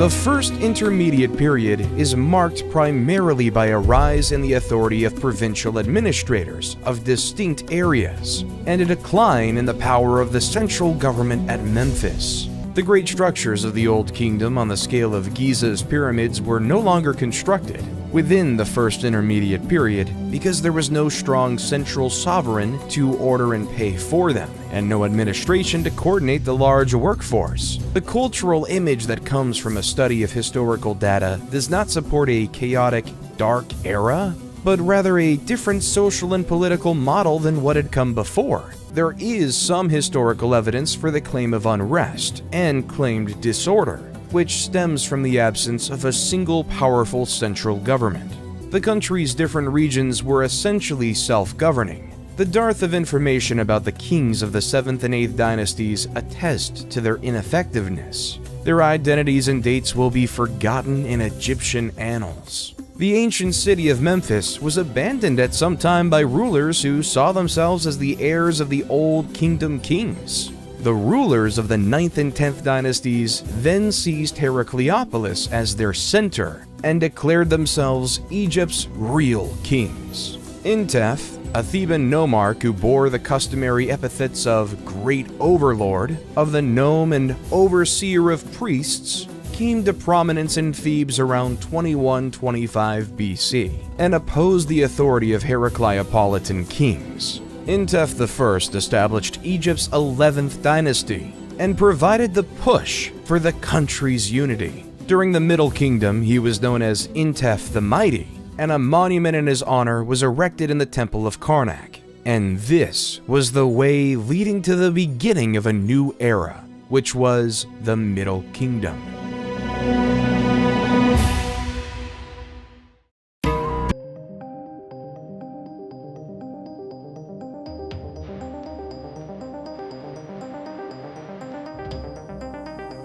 The first intermediate period is marked primarily by a rise in the authority of provincial administrators of distinct areas, and a decline in the power of the central government at Memphis. The great structures of the Old Kingdom on the scale of Giza's pyramids were no longer constructed within the first intermediate period because there was no strong central sovereign to order and pay for them, and no administration to coordinate the large workforce. The cultural image that comes from a study of historical data does not support a chaotic, dark era, but rather a different social and political model than what had come before. There is some historical evidence for the claim of unrest and claimed disorder, which stems from the absence of a single powerful central government. The country's different regions were essentially self-governing. The dearth of information about the kings of the 7th and 8th dynasties attest to their ineffectiveness. Their identities and dates will be forgotten in Egyptian annals. The ancient city of Memphis was abandoned at some time by rulers who saw themselves as the heirs of the Old Kingdom kings. The rulers of the 9th and 10th dynasties then seized Heracleopolis as their center and declared themselves Egypt's real kings. Intef, a Theban nomarch who bore the customary epithets of Great Overlord, of the Nome, and Overseer of Priests, came to prominence in Thebes around 2125 BC and opposed the authority of Heracleopolitan kings. Intef I established Egypt's 11th dynasty and provided the push for the country's unity. During the Middle Kingdom, he was known as Intef the Mighty, and a monument in his honor was erected in the Temple of Karnak. And this was the way leading to the beginning of a new era, which was the Middle Kingdom.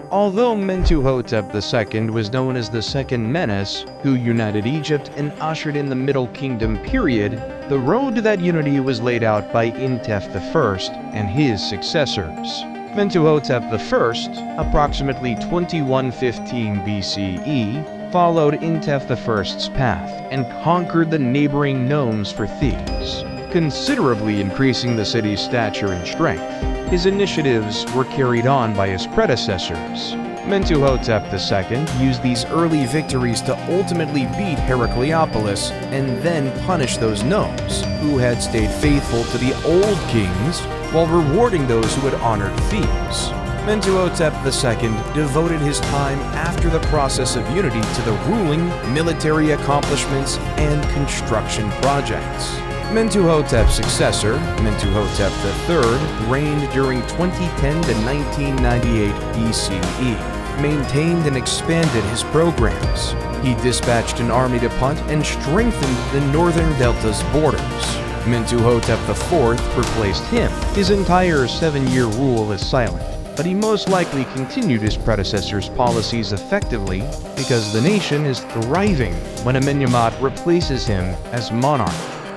Although Mentuhotep II was known as the Second Menes, who united Egypt and ushered in the Middle Kingdom period, the road to that unity was laid out by Intef I and his successors. Mentuhotep I, approximately 2115 BCE, followed Intef I's path and conquered the neighboring nomes for Thebes, considerably increasing the city's stature and strength. His initiatives were carried on by his predecessors. Mentuhotep II used these early victories to ultimately beat Heracleopolis and then punish those nomes who had stayed faithful to the old kings while rewarding those who had honored Thebes. Mentuhotep II devoted his time after the process of unity to the ruling, military accomplishments, and construction projects. Mentuhotep's successor, Mentuhotep III, reigned during 2010 to 1998 BCE, maintained and expanded his programs. He dispatched an army to punt and strengthened the northern delta's borders. Mentuhotep IV replaced him. His entire 7-year rule is silent, but he most likely continued his predecessor's policies effectively because the nation is thriving when Amenemhat replaces him as monarch.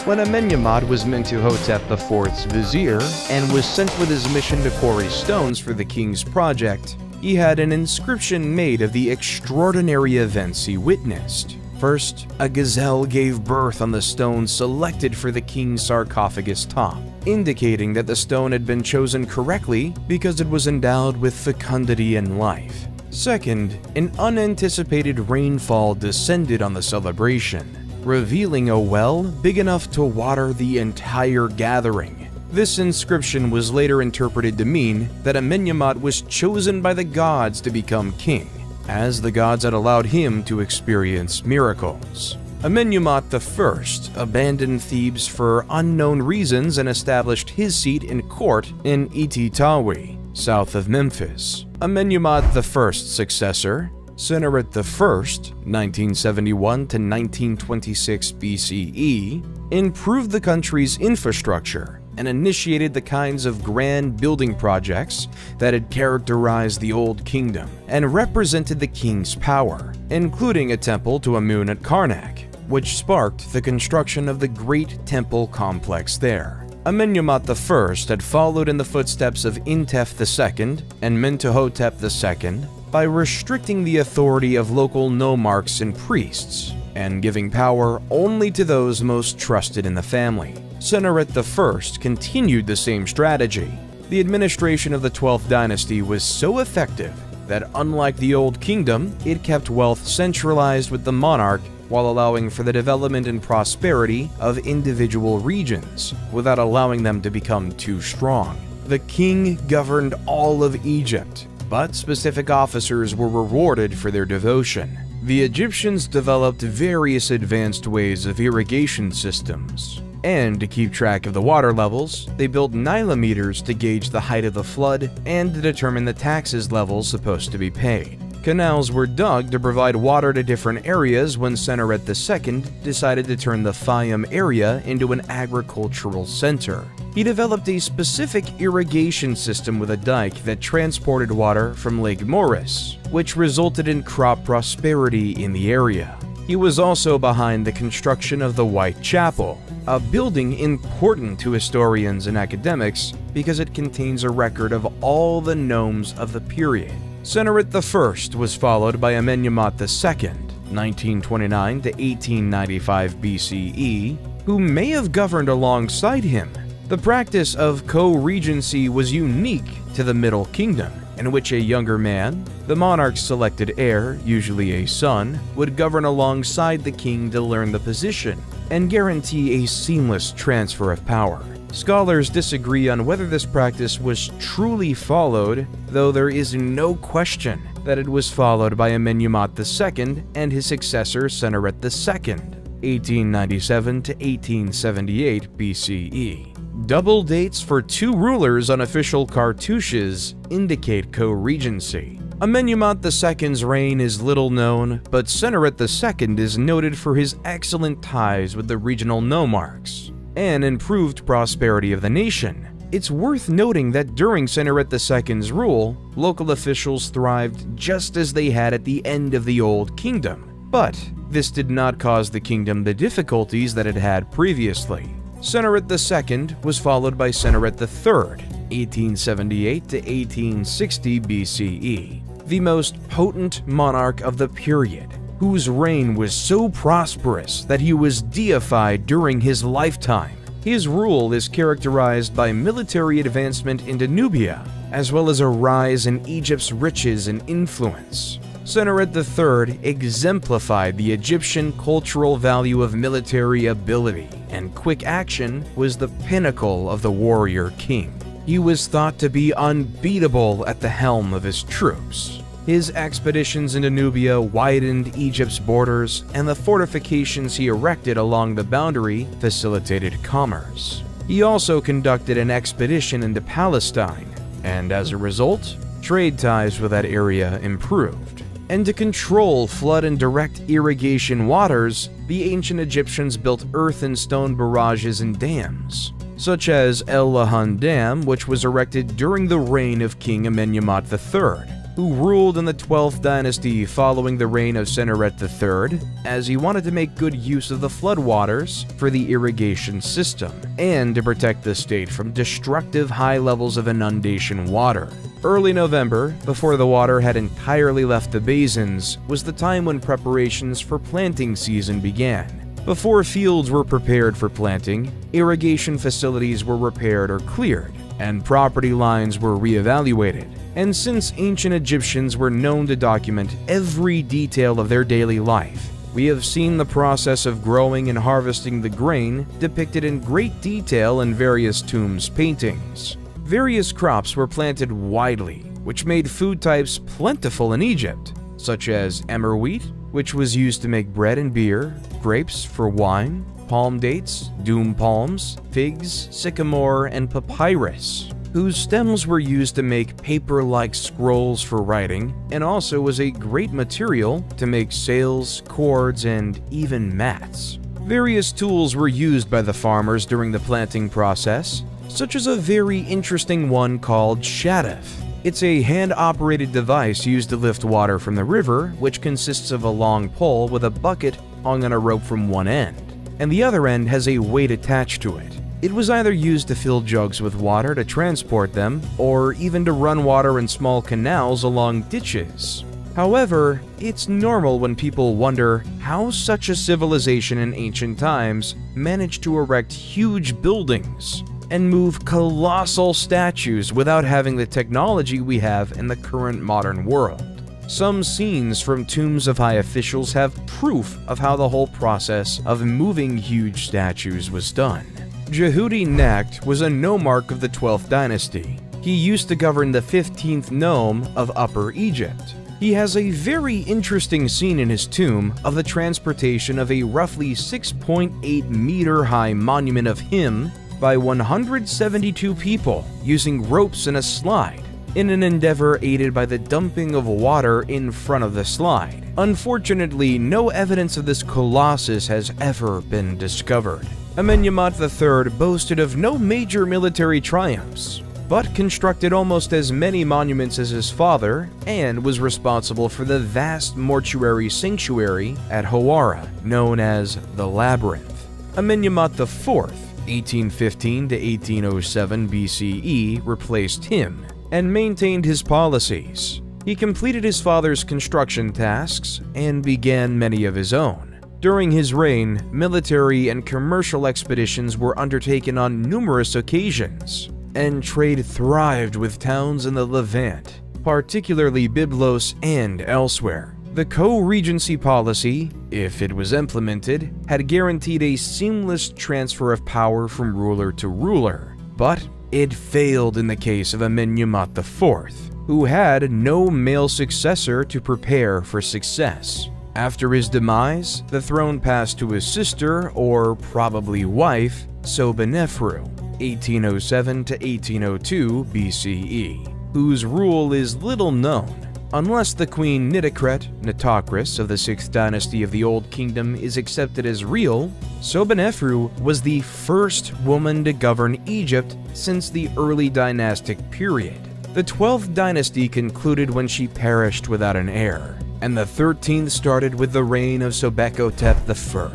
When Amenemhat was Mentuhotep IV's vizier and was sent with his mission to quarry stones for the king's project, he had an inscription made of the extraordinary events he witnessed. First, a gazelle gave birth on the stone selected for the king's sarcophagus top, indicating that the stone had been chosen correctly because it was endowed with fecundity and life. Second, an unanticipated rainfall descended on the celebration, revealing a well big enough to water the entire gathering. This inscription was later interpreted to mean that Amenemhat was chosen by the gods to become king, as the gods had allowed him to experience miracles. Amenemhat I abandoned Thebes for unknown reasons and established his seat in court in Ititawi, south of Memphis. Amenemhat I's successor, Sennacherib I, 1971 to 1926 BCE, improved the country's infrastructure and initiated the kinds of grand building projects that had characterized the Old Kingdom and represented the king's power, including a temple to Amun at Karnak, which sparked the construction of the Great Temple complex there. Amenemhat I had followed in the footsteps of Intef II and Mentuhotep II by restricting the authority of local nomarchs and priests, and giving power only to those most trusted in the family. Sennacherib I continued the same strategy. The administration of the 12th dynasty was so effective that, unlike the Old Kingdom, it kept wealth centralized with the monarch while allowing for the development and prosperity of individual regions, without allowing them to become too strong. The king governed all of Egypt, but specific officers were rewarded for their devotion. The Egyptians developed various advanced ways of irrigation systems, and to keep track of the water levels, they built nilometers to gauge the height of the flood and to determine the taxes levels supposed to be paid. Canals were dug to provide water to different areas when Sennaret II decided to turn the Fayum area into an agricultural center. He developed a specific irrigation system with a dike that transported water from Lake Moeris, which resulted in crop prosperity in the area. He was also behind the construction of the White Chapel, a building important to historians and academics because it contains a record of all the nomes of the period. Sennaret I was followed by Amenemhat II, 1929 to 1895 BCE, who may have governed alongside him. The practice of co-regency was unique to the Middle Kingdom, in which a younger man, the monarch's selected heir, usually a son, would govern alongside the king to learn the position and guarantee a seamless transfer of power. Scholars disagree on whether this practice was truly followed, though there is no question that it was followed by Amenemhat II and his successor Sennaret II, 1897 to 1878 BCE. Double dates for two rulers on official cartouches indicate co-regency. Amenemhat II's reign is little known, but Sennaret II is noted for his excellent ties with the regional nomarchs and improved prosperity of the nation. It's worth noting that during Sennaret II's rule, local officials thrived just as they had at the end of the Old Kingdom, but this did not cause the kingdom the difficulties that it had previously. Sennaret II was followed by Sennaret III, 1878 to 1860 BCE, the most potent monarch of the period, whose reign was so prosperous that he was deified during his lifetime. His rule is characterized by military advancement into Nubia, as well as a rise in Egypt's riches and influence. Sennaret III exemplified the Egyptian cultural value of military ability, and quick action was the pinnacle of the warrior king. He was thought to be unbeatable at the helm of his troops. His expeditions into Nubia widened Egypt's borders, and the fortifications he erected along the boundary facilitated commerce. He also conducted an expedition into Palestine, and as a result, trade ties with that area improved. And to control flood and direct irrigation waters, the ancient Egyptians built earth and stone barrages and dams, such as El Lahan Dam, which was erected during the reign of King Amenemhat III, who ruled in the 12th dynasty following the reign of Sennaret III, as he wanted to make good use of the floodwaters for the irrigation system, and to protect the state from destructive high levels of inundation water. Early November, before the water had entirely left the basins, was the time when preparations for planting season began. Before fields were prepared for planting, irrigation facilities were repaired or cleared, and property lines were reevaluated. And since ancient Egyptians were known to document every detail of their daily life, we have seen the process of growing and harvesting the grain depicted in great detail in various tombs paintings. Various crops were planted widely, which made food types plentiful in Egypt, such as emmer wheat, which was used to make bread and beer, grapes for wine, palm dates, doom palms, figs, sycamore, and papyrus, whose stems were used to make paper-like scrolls for writing, and also was a great material to make sails, cords, and even mats. Various tools were used by the farmers during the planting process, such as a very interesting one called shadaf. It's a hand-operated device used to lift water from the river, which consists of a long pole with a bucket hung on a rope from one end, and the other end has a weight attached to it. It was either used to fill jugs with water to transport them, or even to run water in small canals along ditches. However, it's normal when people wonder how such a civilization in ancient times managed to erect huge buildings and move colossal statues without having the technology we have in the current modern world. Some scenes from tombs of high officials have proof of how the whole process of moving huge statues was done. Jehudi Nakht was a nomarch of the 12th dynasty. He used to govern the 15th nome of Upper Egypt. He has a very interesting scene in his tomb of the transportation of a roughly 6.8 meter high monument of him by 172 people using ropes and a slide. in an endeavor aided by the dumping of water in front of the slide. Unfortunately, no evidence of this colossus has ever been discovered. Amenemhat III boasted of no major military triumphs, but constructed almost as many monuments as his father and was responsible for the vast mortuary sanctuary at Hawara, known as the Labyrinth. Amenemhat IV, 1815 to 1807 BCE, replaced him and maintained his policies. He completed his father's construction tasks and began many of his own. During his reign, military and commercial expeditions were undertaken on numerous occasions, and trade thrived with towns in the Levant, particularly Byblos and elsewhere. The co-regency policy, if it was implemented, had guaranteed a seamless transfer of power from ruler to ruler, but it failed in the case of Amenemhat IV, who had no male successor to prepare for success. After his demise, the throne passed to his sister, or probably wife, Sobonefru, 1807 to 1802 BCE, whose rule is little known. Unless the Queen Nitocris of the 6th dynasty of the Old Kingdom is accepted as real, Sobonefru was the first woman to govern Egypt since the early dynastic period. The 12th dynasty concluded when she perished without an heir, and the 13th started with the reign of Sobekotep I,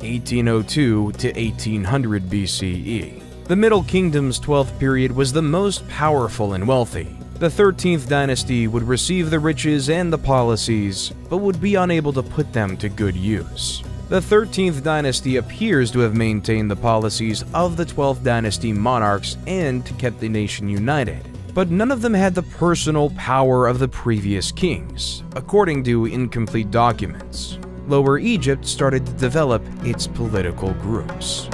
1802 to 1800 BCE. The Middle Kingdom's 12th period was the most powerful and wealthy. The 13th dynasty would receive the riches and the policies, but would be unable to put them to good use. The 13th dynasty appears to have maintained the policies of the 12th dynasty monarchs and kept the nation united, but none of them had the personal power of the previous kings, according to incomplete documents. Lower Egypt started to develop its political groups.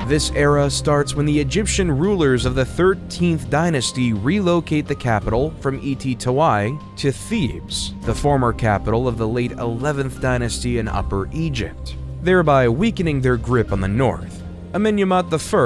This era starts when the Egyptian rulers of the 13th dynasty relocate the capital from Tawai to Thebes, the former capital of the late 11th dynasty in Upper Egypt, thereby weakening their grip on the north. Amenemhat I,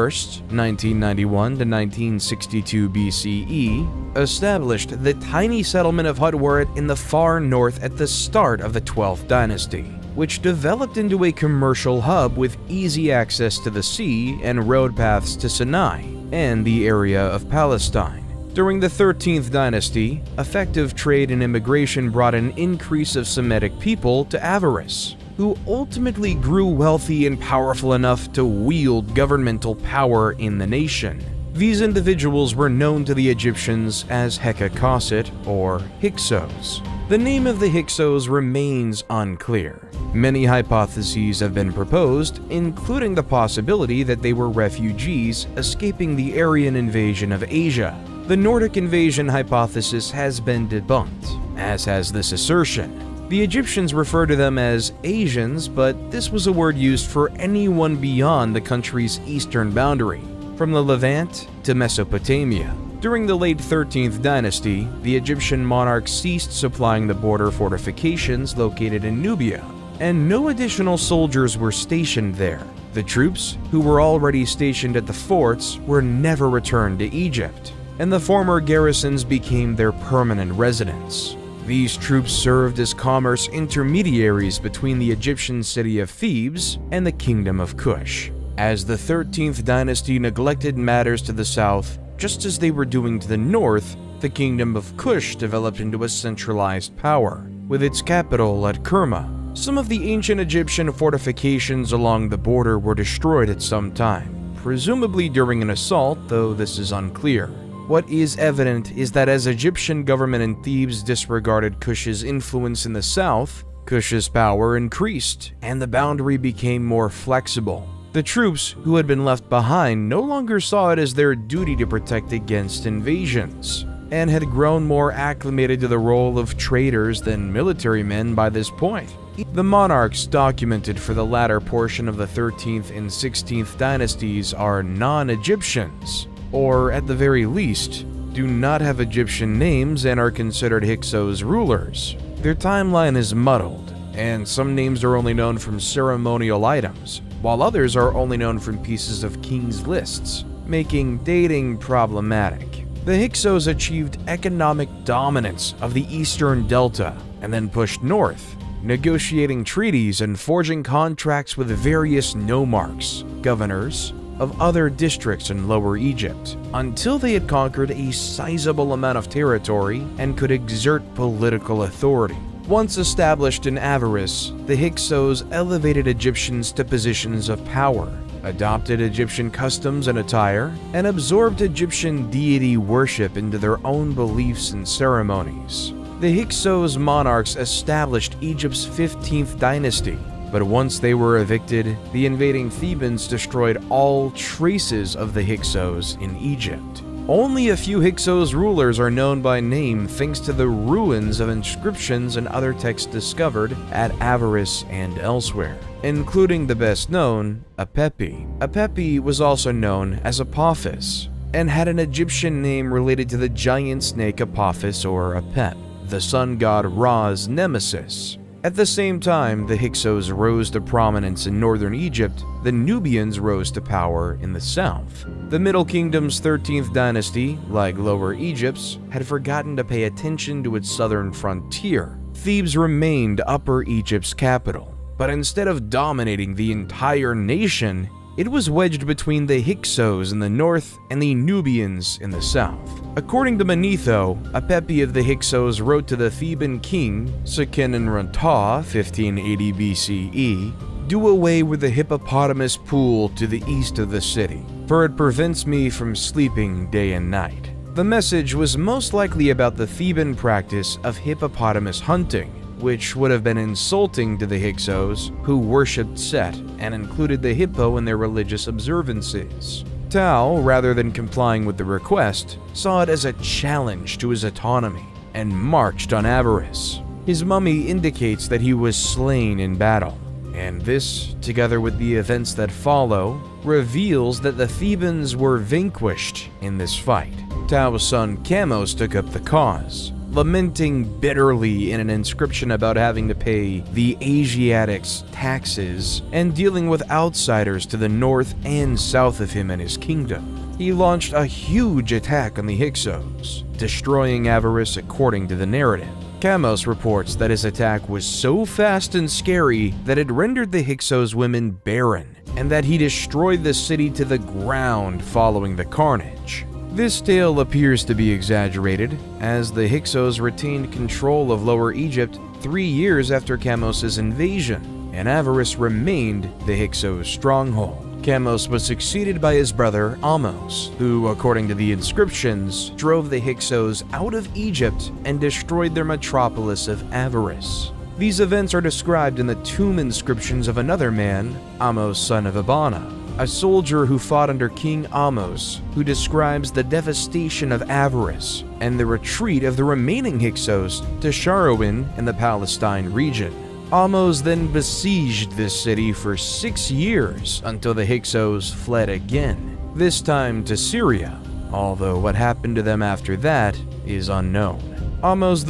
1991 to 1962 BCE, established the tiny settlement of Hutwaret in the far north at the start of the 12th dynasty, which developed into a commercial hub with easy access to the sea and road paths to Sinai and the area of Palestine. During the 13th dynasty, effective trade and immigration brought an increase of Semitic people to Avaris, who ultimately grew wealthy and powerful enough to wield governmental power in the nation. These individuals were known to the Egyptians as Hekakosset or Hyksos. The name of the Hyksos remains unclear. Many hypotheses have been proposed, including the possibility that they were refugees escaping the Aryan invasion of Asia. The Nordic invasion hypothesis has been debunked, as has this assertion. The Egyptians refer to them as Asians, but this was a word used for anyone beyond the country's eastern boundary, from the Levant to Mesopotamia. During the late 13th dynasty, the Egyptian monarchs ceased supplying the border fortifications located in Nubia, and no additional soldiers were stationed there. The troops, who were already stationed at the forts, were never returned to Egypt, and the former garrisons became their permanent residence. These troops served as commerce intermediaries between the Egyptian city of Thebes and the Kingdom of Kush. As the 13th dynasty neglected matters to the south, just as they were doing to the north, the Kingdom of Kush developed into a centralized power, with its capital at Kerma. Some of the ancient Egyptian fortifications along the border were destroyed at some time, presumably during an assault, though this is unclear. What is evident is that as Egyptian government in Thebes disregarded Kush's influence in the south, Kush's power increased, and the boundary became more flexible. The troops who had been left behind no longer saw it as their duty to protect against invasions, and had grown more acclimated to the role of traders than military men by this point. The monarchs documented for the latter portion of the 13th and 16th dynasties are non-Egyptians, or at the very least, do not have Egyptian names and are considered Hyksos rulers. Their timeline is muddled, and some names are only known from ceremonial items, while others are only known from pieces of kings' lists, making dating problematic. The Hyksos achieved economic dominance of the eastern delta and then pushed north, negotiating treaties and forging contracts with various nomarchs, governors, of other districts in Lower Egypt, until they had conquered a sizable amount of territory and could exert political authority. Once established in Avaris, the Hyksos elevated Egyptians to positions of power, adopted Egyptian customs and attire, and absorbed Egyptian deity worship into their own beliefs and ceremonies. The Hyksos monarchs established Egypt's 15th dynasty, but once they were evicted, the invading Thebans destroyed all traces of the Hyksos in Egypt. Only a few Hyksos rulers are known by name thanks to the ruins of inscriptions and other texts discovered at Avaris and elsewhere, including the best known, Apepi. Apepi was also known as Apophis, and had an Egyptian name related to the giant snake Apophis or Apep, the sun god Ra's nemesis. At the same time the Hyksos rose to prominence in northern Egypt, the Nubians rose to power in the south. The Middle Kingdom's 13th dynasty, like Lower Egypt's, had forgotten to pay attention to its southern frontier. Thebes remained Upper Egypt's capital, but instead of dominating the entire nation, it was wedged between the Hyksos in the north and the Nubians in the south. According to Manetho, Apepi of the Hyksos wrote to the Theban king, Seqenenrunta, 1580 BCE, "Do away with the hippopotamus pool to the east of the city, for it prevents me from sleeping day and night." The message was most likely about the Theban practice of hippopotamus hunting, which would have been insulting to the Hyksos, who worshipped Set and included the hippo in their religious observances. Tao, rather than complying with the request, saw it as a challenge to his autonomy and marched on Avaris. His mummy indicates that he was slain in battle, and this, together with the events that follow, reveals that the Thebans were vanquished in this fight. Tao's son Chamos took up the cause, lamenting bitterly in an inscription about having to pay the Asiatics taxes and dealing with outsiders to the north and south of him and his kingdom. He launched a huge attack on the Hyksos, destroying Avaris according to the narrative. Chamos reports that his attack was so fast and scary that it rendered the Hyksos women barren, and that he destroyed the city to the ground following the carnage. This tale appears to be exaggerated, as the Hyksos retained control of Lower Egypt 3 years after Chamos' invasion, and Avaris remained the Hyksos' stronghold. Chamos was succeeded by his brother Ahmose, who, according to the inscriptions, drove the Hyksos out of Egypt and destroyed their metropolis of Avaris. These events are described in the tomb inscriptions of another man, Ahmose son of Abana, a soldier who fought under King Ahmose, who describes the devastation of Avaris and the retreat of the remaining Hyksos to Sharawin in the Palestine region. Ahmose then besieged this city for 6 years until the Hyksos fled again, this time to Syria, although what happened to them after that is unknown. Ahmose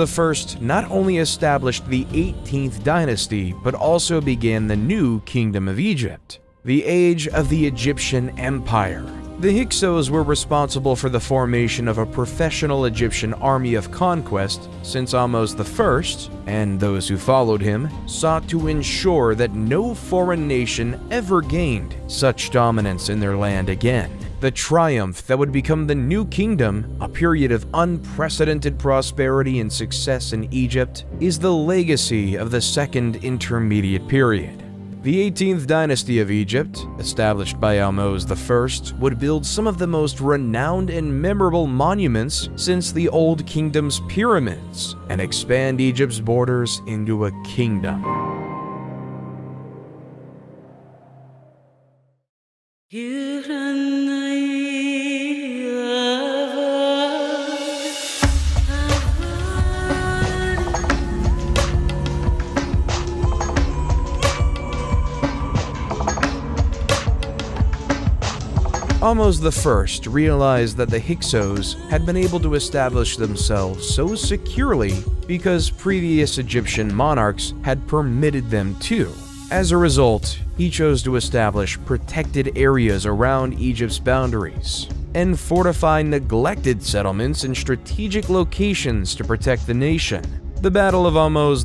I not only established the 18th dynasty, but also began the new Kingdom of Egypt, the age of the Egyptian Empire. The Hyksos were responsible for the formation of a professional Egyptian army of conquest, since Ahmose I, and those who followed him, sought to ensure that no foreign nation ever gained such dominance in their land again. The triumph that would become the new kingdom, a period of unprecedented prosperity and success in Egypt, is the legacy of the Second Intermediate Period. The 18th dynasty of Egypt, established by Ahmose I, would build some of the most renowned and memorable monuments since the Old Kingdom's pyramids, and expand Egypt's borders into a kingdom. Ahmose I realized that the Hyksos had been able to establish themselves so securely because previous Egyptian monarchs had permitted them to. As a result, he chose to establish protected areas around Egypt's boundaries and fortify neglected settlements in strategic locations to protect the nation. The Battle of Ahmose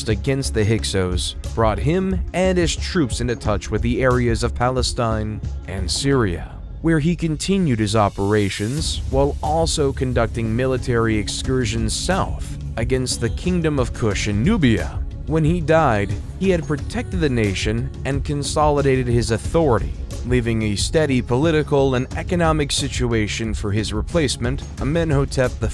I against the Hyksos brought him and his troops into touch with the areas of Palestine and Syria, where he continued his operations while also conducting military excursions south against the Kingdom of Kush in Nubia. When he died, he had protected the nation and consolidated his authority, leaving a steady political and economic situation for his replacement, Amenhotep I,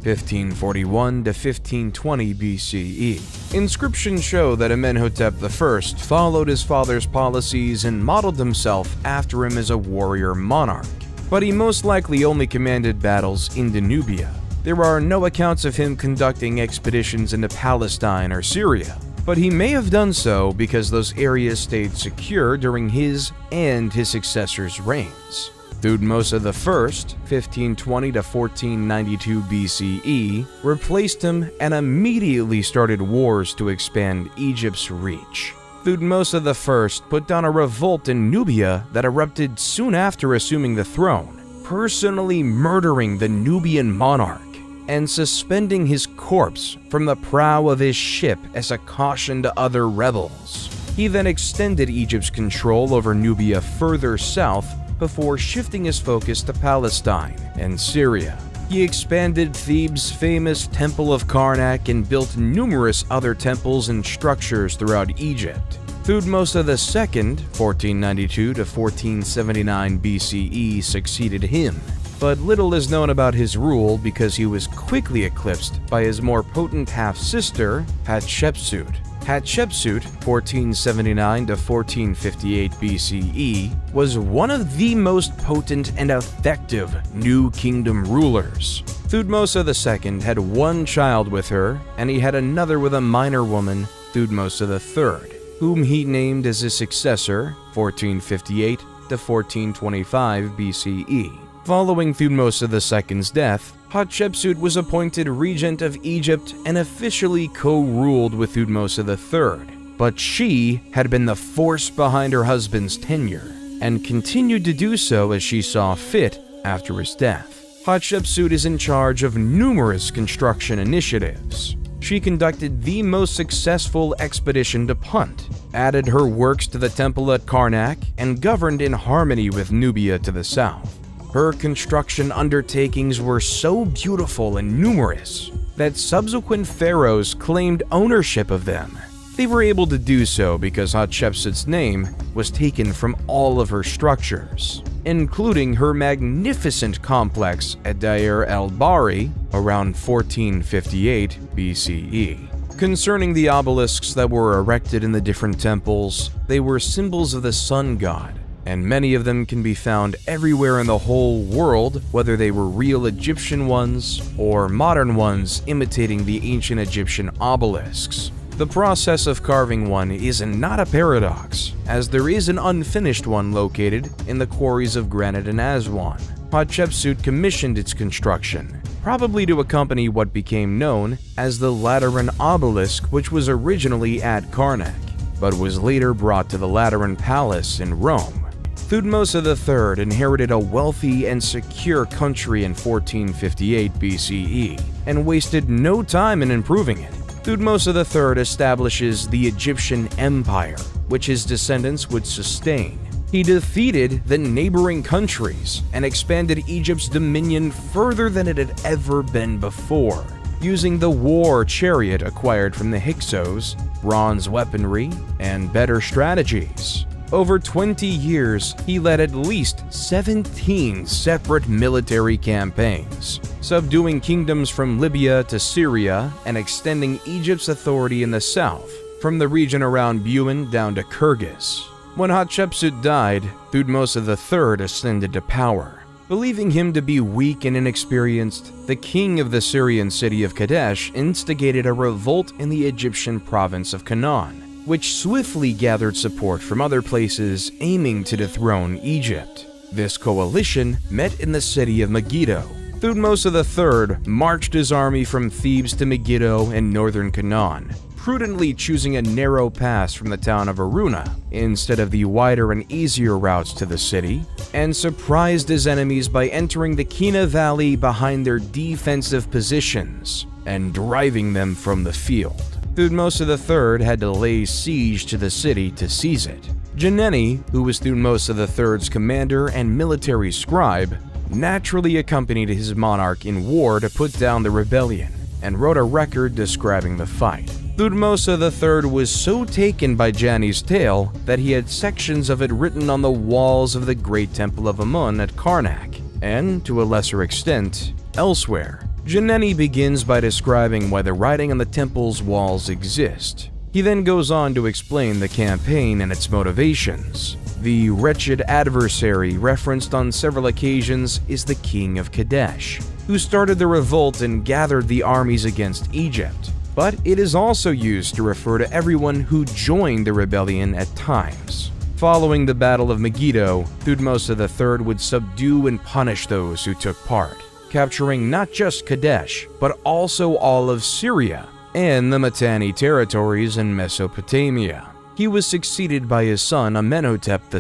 1541 to 1520 BCE. Inscriptions show that Amenhotep I followed his father's policies and modeled himself after him as a warrior monarch, but he most likely only commanded battles into Nubia. There are no accounts of him conducting expeditions into Palestine or Syria, but he may have done so because those areas stayed secure during his and his successors' reigns. Thutmose I, 1520 to 1492 BCE, replaced him and immediately started wars to expand Egypt's reach. Thutmose I put down a revolt in Nubia that erupted soon after assuming the throne, personally murdering the Nubian monarch and suspending his corpse from the prow of his ship as a caution to other rebels. He then extended Egypt's control over Nubia further south before shifting his focus to Palestine and Syria. He expanded Thebes' famous Temple of Karnak and built numerous other temples and structures throughout Egypt. Thutmose II, 1492 to 1479 BCE, succeeded him, but little is known about his rule because he was quickly eclipsed by his more potent half-sister, Hatshepsut. Hatshepsut, 1479 to 1458 BCE, was one of the most potent and effective New Kingdom rulers. Thutmose II had one child with her, and he had another with a minor woman, Thutmose III, whom he named as his successor, 1458 to 1425 BCE. Following Thutmose II's death, Hatshepsut was appointed regent of Egypt and officially co-ruled with Thutmose III, but she had been the force behind her husband's tenure and continued to do so as she saw fit after his death. Hatshepsut is in charge of numerous construction initiatives. She conducted the most successful expedition to Punt, added her works to the temple at Karnak, and governed in harmony with Nubia to the south. Her construction undertakings were so beautiful and numerous that subsequent pharaohs claimed ownership of them. They were able to do so because Hatshepsut's name was taken from all of her structures, including her magnificent complex at Deir el-Bahri around 1458 BCE. Concerning the obelisks that were erected in the different temples, they were symbols of the sun god, and many of them can be found everywhere in the whole world, whether they were real Egyptian ones or modern ones imitating the ancient Egyptian obelisks. The process of carving one is not a paradox, as there is an unfinished one located in the quarries of granite in Aswan. Hatshepsut commissioned its construction, probably to accompany what became known as the Lateran obelisk, which was originally at Karnak, but was later brought to the Lateran Palace in Rome. Thutmose III inherited a wealthy and secure country in 1458 BCE and wasted no time in improving it. Thutmose III establishes the Egyptian Empire, which his descendants would sustain. He defeated the neighboring countries and expanded Egypt's dominion further than it had ever been before, using the war chariot acquired from the Hyksos, bronze weaponry, and better strategies. Over 20 years, he led at least 17 separate military campaigns, subduing kingdoms from Libya to Syria and extending Egypt's authority in the south, from the region around Buin down to Kyrgyz. When Hatshepsut died, Thutmose III ascended to power. Believing him to be weak and inexperienced, the king of the Syrian city of Kadesh instigated a revolt in the Egyptian province of Canaan, which swiftly gathered support from other places aiming to dethrone Egypt. This coalition met in the city of Megiddo. Thutmose III marched his army from Thebes to Megiddo in northern Canaan, prudently choosing a narrow pass from the town of Aruna instead of the wider and easier routes to the city, and surprised his enemies by entering the Kina Valley behind their defensive positions and driving them from the field. Thutmose III had to lay siege to the city to seize it. Geneni, who was Thutmose III's commander and military scribe, naturally accompanied his monarch in war to put down the rebellion, and wrote a record describing the fight. Thutmose III was so taken by Jani's tale that he had sections of it written on the walls of the great temple of Amun at Karnak, and, to a lesser extent, elsewhere. Geneni begins by describing why the writing on the temple's walls exist. He then goes on to explain the campaign and its motivations. The wretched adversary referenced on several occasions is the king of Kadesh, who started the revolt and gathered the armies against Egypt. But it is also used to refer to everyone who joined the rebellion at times. Following the Battle of Megiddo, Thutmose III would subdue and punish those who took part, capturing not just Kadesh, but also all of Syria and the Mitanni territories in Mesopotamia. He was succeeded by his son Amenhotep II,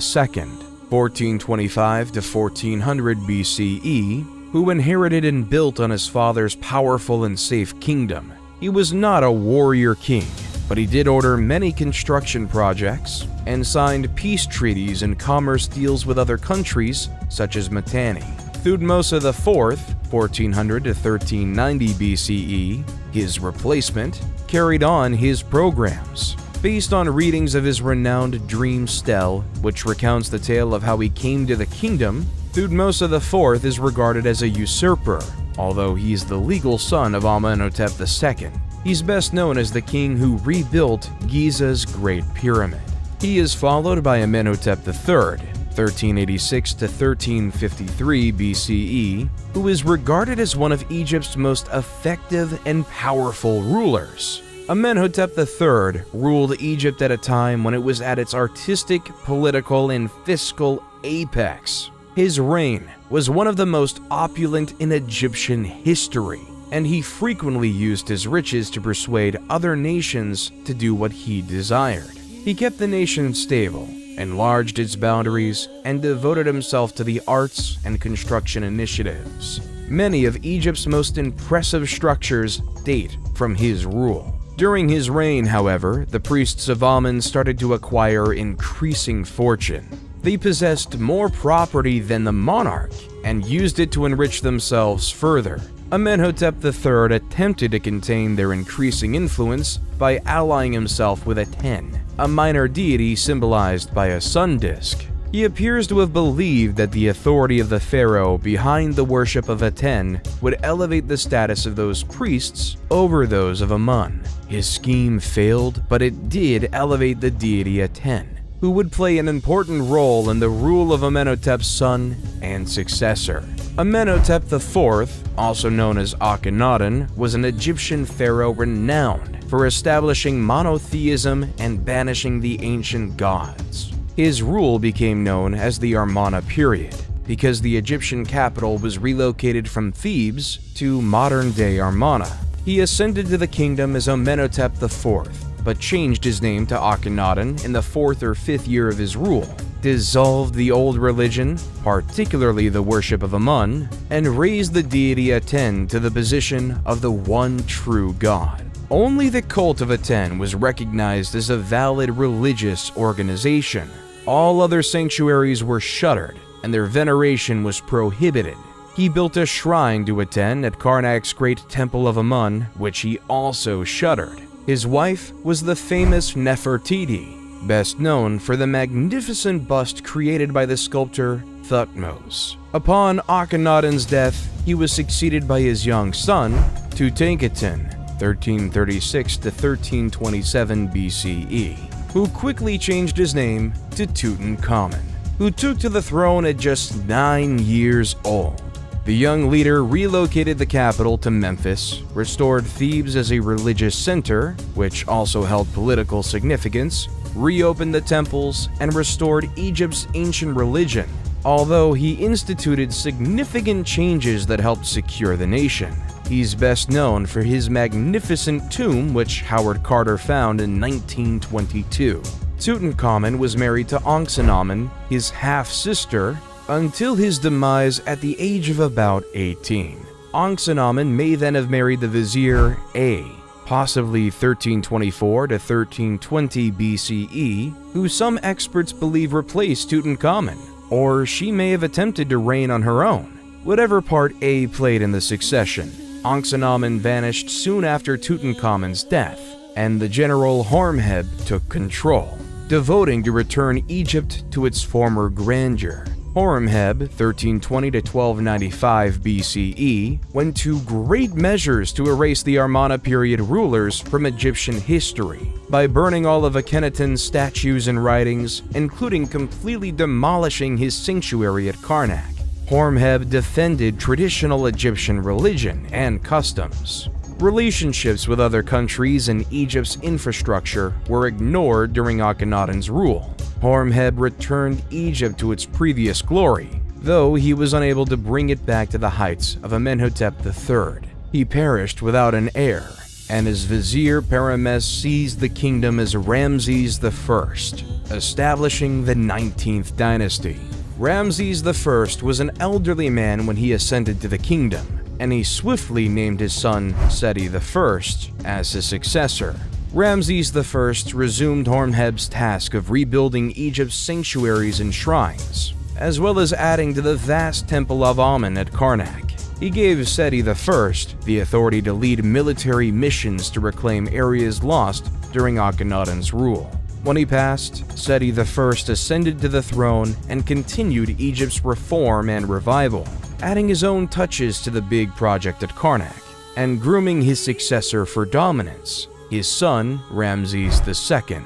1425 to 1400 BCE, who inherited and built on his father's powerful and safe kingdom. He was not a warrior king, but he did order many construction projects and signed peace treaties and commerce deals with other countries, such as Mitanni. Thutmose IV, 1400 to 1390 BCE, his replacement, carried on his programs. Based on readings of his renowned dream stele, which recounts the tale of how he came to the kingdom, Thutmose IV is regarded as a usurper, although he's the legal son of Amenhotep II. He's best known as the king who rebuilt Giza's Great Pyramid. He is followed by Amenhotep III, 1386 to 1353 BCE, who is regarded as one of Egypt's most effective and powerful rulers. Amenhotep III ruled Egypt at a time when it was at its artistic, political, and fiscal apex. His reign was one of the most opulent in Egyptian history, and he frequently used his riches to persuade other nations to do what he desired. He kept the nation stable, enlarged its boundaries, and devoted himself to the arts and construction initiatives. Many of Egypt's most impressive structures date from his rule. During his reign, however, the priests of Amun started to acquire increasing fortune. They possessed more property than the monarch and used it to enrich themselves further. Amenhotep III attempted to contain their increasing influence by allying himself with Aten, a minor deity symbolized by a sun disk. He appears to have believed that the authority of the pharaoh behind the worship of Aten would elevate the status of those priests over those of Amun. His scheme failed, but it did elevate the deity Aten, who would play an important role in the rule of Amenhotep's son and successor. Amenhotep IV, also known as Akhenaten, was an Egyptian pharaoh renowned for establishing monotheism and banishing the ancient gods. His rule became known as the Amarna period because the Egyptian capital was relocated from Thebes to modern-day Amarna. He ascended to the kingdom as Amenhotep IV, but changed his name to Akhenaten in the 4th or 5th year of his rule, dissolved the old religion, particularly the worship of Amun, and raised the deity Aten to the position of the one true god. Only the cult of Aten was recognized as a valid religious organization. All other sanctuaries were shuttered, and their veneration was prohibited. He built a shrine to Aten at Karnak's great temple of Amun, which he also shuttered. His wife was the famous Nefertiti, best known for the magnificent bust created by the sculptor Thutmose. Upon Akhenaten's death, he was succeeded by his young son, Tutankhaten, 1336 to 1327 BCE, who quickly changed his name to Tutankhamun, who took to the throne at just 9 years old. The young leader relocated the capital to Memphis, restored Thebes as a religious center, which also held political significance, reopened the temples, and restored Egypt's ancient religion. although he instituted significant changes that helped secure the nation. He's best known for his magnificent tomb, which Howard Carter found in 1922. Tutankhamun was married to Ankhsenamun, his half-sister, until his demise at the age of about 18. Ankhsenamun may then have married the vizier A, possibly 1324 to 1320 BCE, who some experts believe replaced Tutankhamun, or she may have attempted to reign on her own. Whatever part A played in the succession, Ankhsenamun vanished soon after Tutankhamun's death, and the general Horemheb took control, devoting to return Egypt to its former grandeur. Horemheb, 1320 to 1295 BCE, went to great measures to erase the Amarna period rulers from Egyptian history by burning all of Akhenaten's statues and writings, including completely demolishing his sanctuary at Karnak. Horemheb defended traditional Egyptian religion and customs. Relationships with other countries and Egypt's infrastructure were ignored during Akhenaten's rule. Horemheb returned Egypt to its previous glory, though he was unable to bring it back to the heights of Amenhotep III. He perished without an heir, and his vizier Parames seized the kingdom as Ramses I, establishing the 19th dynasty. Ramses I was an elderly man when he ascended to the kingdom, and he swiftly named his son Seti I as his successor. Ramses I resumed Horemheb's task of rebuilding Egypt's sanctuaries and shrines, as well as adding to the vast Temple of Amun at Karnak. He gave Seti I the authority to lead military missions to reclaim areas lost during Akhenaten's rule. When he passed, Seti I ascended to the throne and continued Egypt's reform and revival, adding his own touches to the big project at Karnak, and grooming his successor for dominance, his son Ramses II,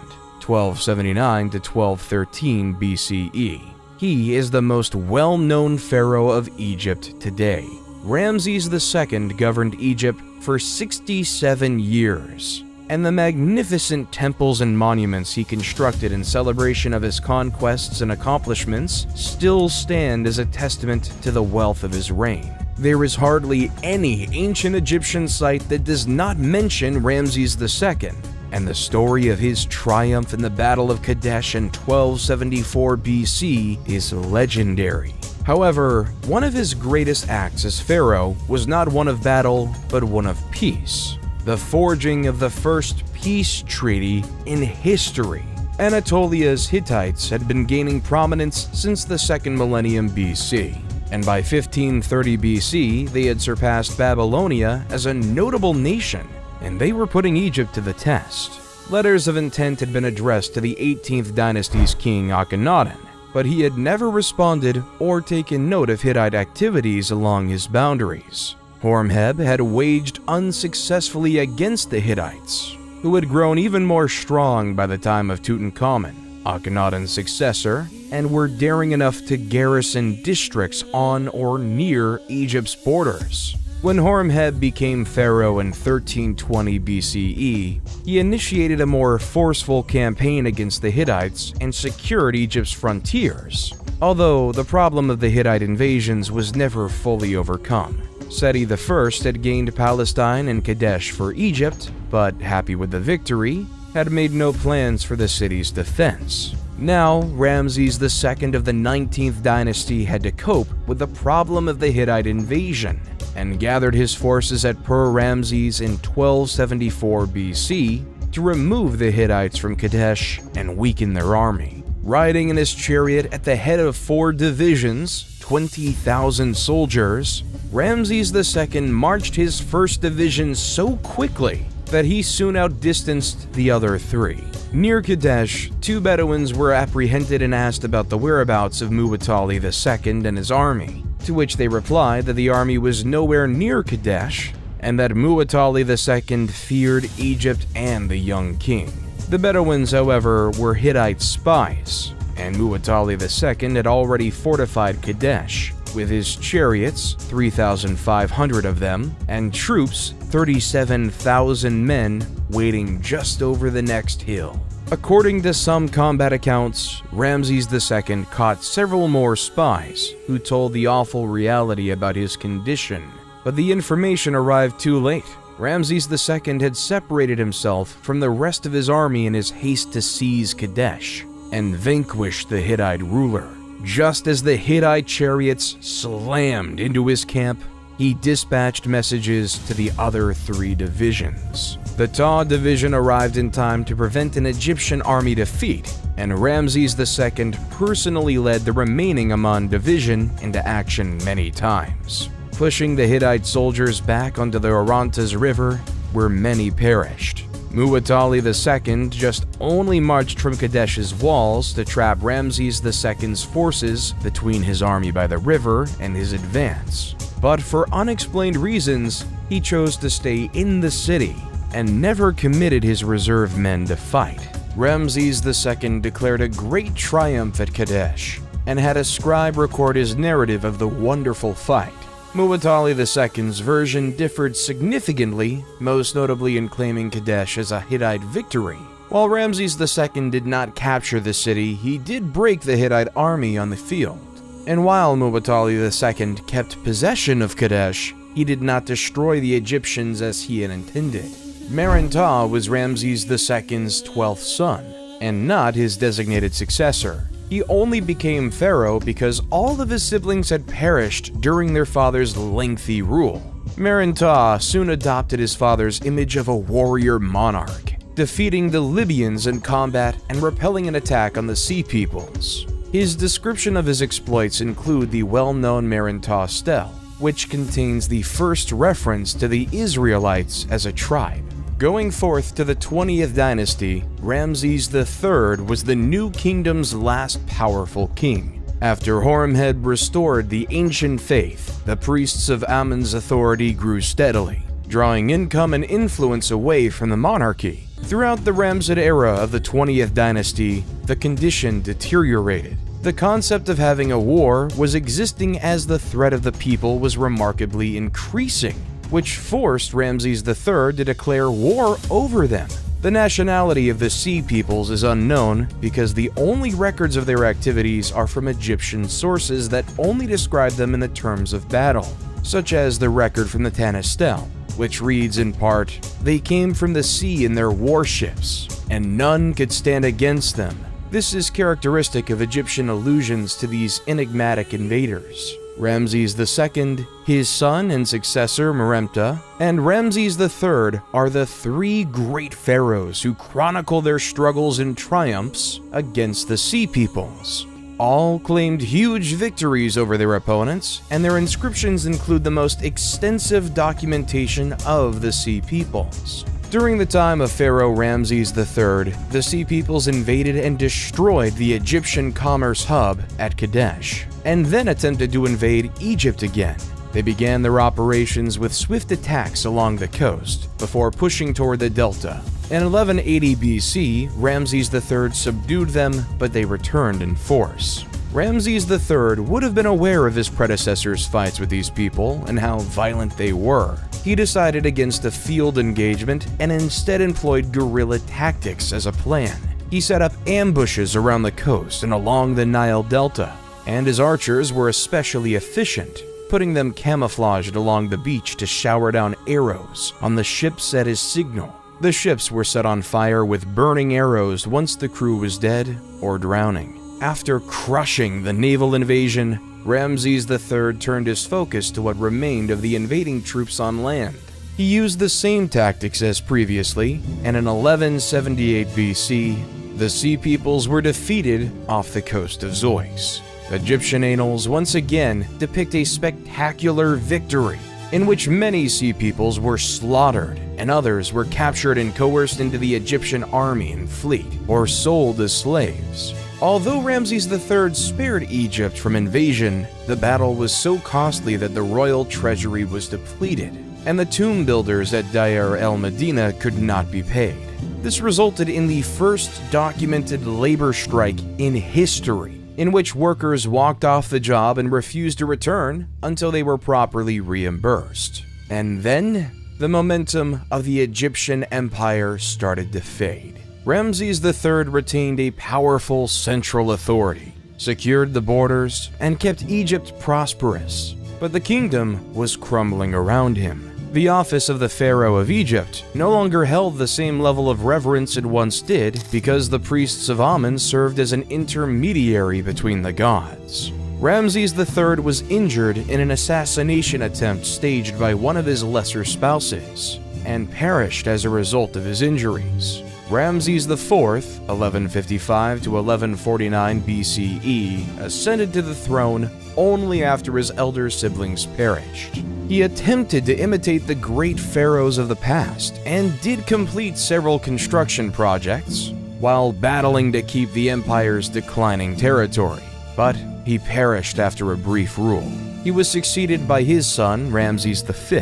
1279 to 1213 BCE. He is the most well-known pharaoh of Egypt today. Ramses II governed Egypt for 67 years, and the magnificent temples and monuments he constructed in celebration of his conquests and accomplishments still stand as a testament to the wealth of his reign. There is hardly any ancient Egyptian site that does not mention Ramses II, and the story of his triumph in the Battle of Kadesh in 1274 BC is legendary. However, one of his greatest acts as pharaoh was not one of battle, but one of peace. The forging of the first peace treaty in history. Anatolia's Hittites had been gaining prominence since the second millennium BC, and by 1530 BC they had surpassed Babylonia as a notable nation, and they were putting Egypt to the test. Letters of intent had been addressed to the 18th dynasty's king Akhenaten, but he had never responded or taken note of Hittite activities along his boundaries. Horemheb had waged unsuccessfully against the Hittites, who had grown even more strong by the time of Tutankhamun, Akhenaten's successor, and were daring enough to garrison districts on or near Egypt's borders. When Horemheb became pharaoh in 1320 BCE, he initiated a more forceful campaign against the Hittites and secured Egypt's frontiers, although the problem of the Hittite invasions was never fully overcome. Seti I had gained Palestine and Kadesh for Egypt, but happy with the victory, had made no plans for the city's defense. Now, Ramses II of the 19th dynasty had to cope with the problem of the Hittite invasion, and gathered his forces at Ramses in 1274 BC to remove the Hittites from Kadesh and weaken their army. Riding in his chariot at the head of 4 divisions, 20,000 soldiers, Ramses II marched his first division so quickly that he soon outdistanced the other 3. Near Kadesh, 2 Bedouins were apprehended and asked about the whereabouts of Muwatalli II and his army, to which they replied that the army was nowhere near Kadesh and that Muwatalli II feared Egypt and the young king. The Bedouins, however, were Hittite spies, and Muwatalli II had already fortified Kadesh, with his chariots, 3,500 of them, and troops, 37,000 men, waiting just over the next hill. According to some combat accounts, Ramses II caught several more spies who told the awful reality about his condition, but the information arrived too late. Ramses II had separated himself from the rest of his army in his haste to seize Kadesh and vanquish the Hittite ruler. Just as the Hittite chariots slammed into his camp, he dispatched messages to the other 3 divisions. The Taw division arrived in time to prevent an Egyptian army defeat, and Ramses II personally led the remaining Aman division into action many times, pushing the Hittite soldiers back onto the Orontes River, where many perished. Muwatalli II just only marched from Kadesh's walls to trap Ramses II's forces between his army by the river and his advance. But for unexplained reasons, he chose to stay in the city and never committed his reserve men to fight. Ramses II declared a great triumph at Kadesh and had a scribe record his narrative of the wonderful fight. Muwatalli II's version differed significantly, most notably in claiming Kadesh as a Hittite victory. While Ramses II did not capture the city, he did break the Hittite army on the field. And while Muwatalli II kept possession of Kadesh, he did not destroy the Egyptians as he had intended. Meren-Ptah was Ramses II's 12th son, and not his designated successor. He only became pharaoh because all of his siblings had perished during their father's lengthy rule. Meren-Ptah soon adopted his father's image of a warrior monarch, defeating the Libyans in combat and repelling an attack on the Sea Peoples. His description of his exploits include the well-known Meren-Ptah stele, which contains the first reference to the Israelites as a tribe. Going forth to the 20th dynasty, Ramses III was the new kingdom's last powerful king. After Horemheb restored the ancient faith, the priests of Amun's authority grew steadily, drawing income and influence away from the monarchy. Throughout the Ramessid era of the 20th dynasty, the condition deteriorated. The concept of having a war was existing as the threat of the people was remarkably increasing, which forced Ramses III to declare war over them. The nationality of the Sea Peoples is unknown because the only records of their activities are from Egyptian sources that only describe them in the terms of battle, such as the record from the Tanis stele, which reads in part, "They came from the sea in their warships, and none could stand against them." This is characteristic of Egyptian allusions to these enigmatic invaders. Ramses II, his son and successor Meren-Ptah, and Ramses III are the 3 great pharaohs who chronicle their struggles and triumphs against the Sea Peoples. All claimed huge victories over their opponents, and their inscriptions include the most extensive documentation of the Sea Peoples. During the time of Pharaoh Ramses III, the Sea Peoples invaded and destroyed the Egyptian commerce hub at Kadesh, and then attempted to invade Egypt again. They began their operations with swift attacks along the coast, before pushing toward the delta. In 1180 BC, Ramses III subdued them, but they returned in force. Ramses III would have been aware of his predecessors' fights with these people and how violent they were. He decided against a field engagement and instead employed guerrilla tactics as a plan. He set up ambushes around the coast and along the Nile Delta, and his archers were especially efficient, putting them camouflaged along the beach to shower down arrows on the ships at his signal. The ships were set on fire with burning arrows once the crew was dead or drowning. After crushing the naval invasion, Ramses III turned his focus to what remained of the invading troops on land. He used the same tactics as previously, and in 1178 BC, the Sea Peoples were defeated off the coast of Zeus. Egyptian annals once again depict a spectacular victory, in which many Sea Peoples were slaughtered and others were captured and coerced into the Egyptian army and fleet, or sold as slaves. Although Ramses III spared Egypt from invasion, the battle was so costly that the royal treasury was depleted, and the tomb builders at Deir el-Medina could not be paid. This resulted in the first documented labor strike in history, in which workers walked off the job and refused to return until they were properly reimbursed. And then, the momentum of the Egyptian empire started to fade. Ramses III retained a powerful central authority, secured the borders, and kept Egypt prosperous. But the kingdom was crumbling around him. The office of the Pharaoh of Egypt no longer held the same level of reverence it once did because the priests of Amun served as an intermediary between the gods. Ramses III was injured in an assassination attempt staged by one of his lesser spouses, and perished as a result of his injuries. Ramses IV, 1155 to 1149 BCE, ascended to the throne only after his elder siblings perished. He attempted to imitate the great pharaohs of the past and did complete several construction projects while battling to keep the empire's declining territory, but he perished after a brief rule. He was succeeded by his son, Ramses V,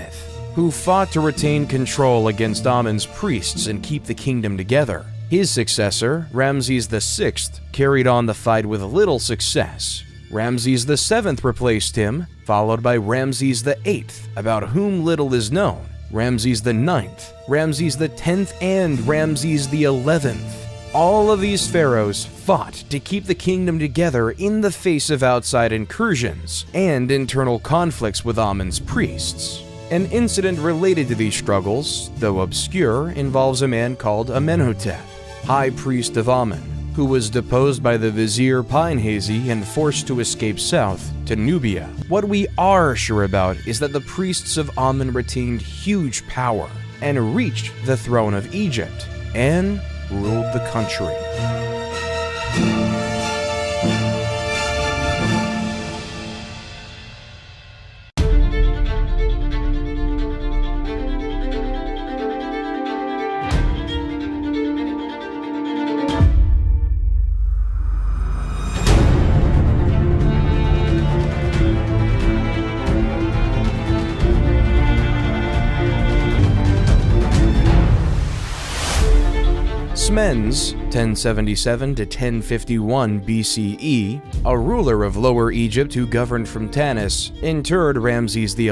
who fought to retain control against Amun's priests and keep the kingdom together. His successor, Ramses VI, carried on the fight with little success. Ramses VII replaced him, followed by Ramses VIII, about whom little is known, Ramses IX, Ramses X, and Ramses XI. All of these pharaohs fought to keep the kingdom together in the face of outside incursions and internal conflicts with Amun's priests. An incident related to these struggles, though obscure, involves a man called Amenhotep, high priest of Amun, who was deposed by the vizier Pinehazy and forced to escape south to Nubia. What we are sure about is that the priests of Amun retained huge power and reached the throne of Egypt and ruled the country. Smendes, 1077 to 1051 BCE, a ruler of Lower Egypt who governed from Tanis, interred Ramses XI.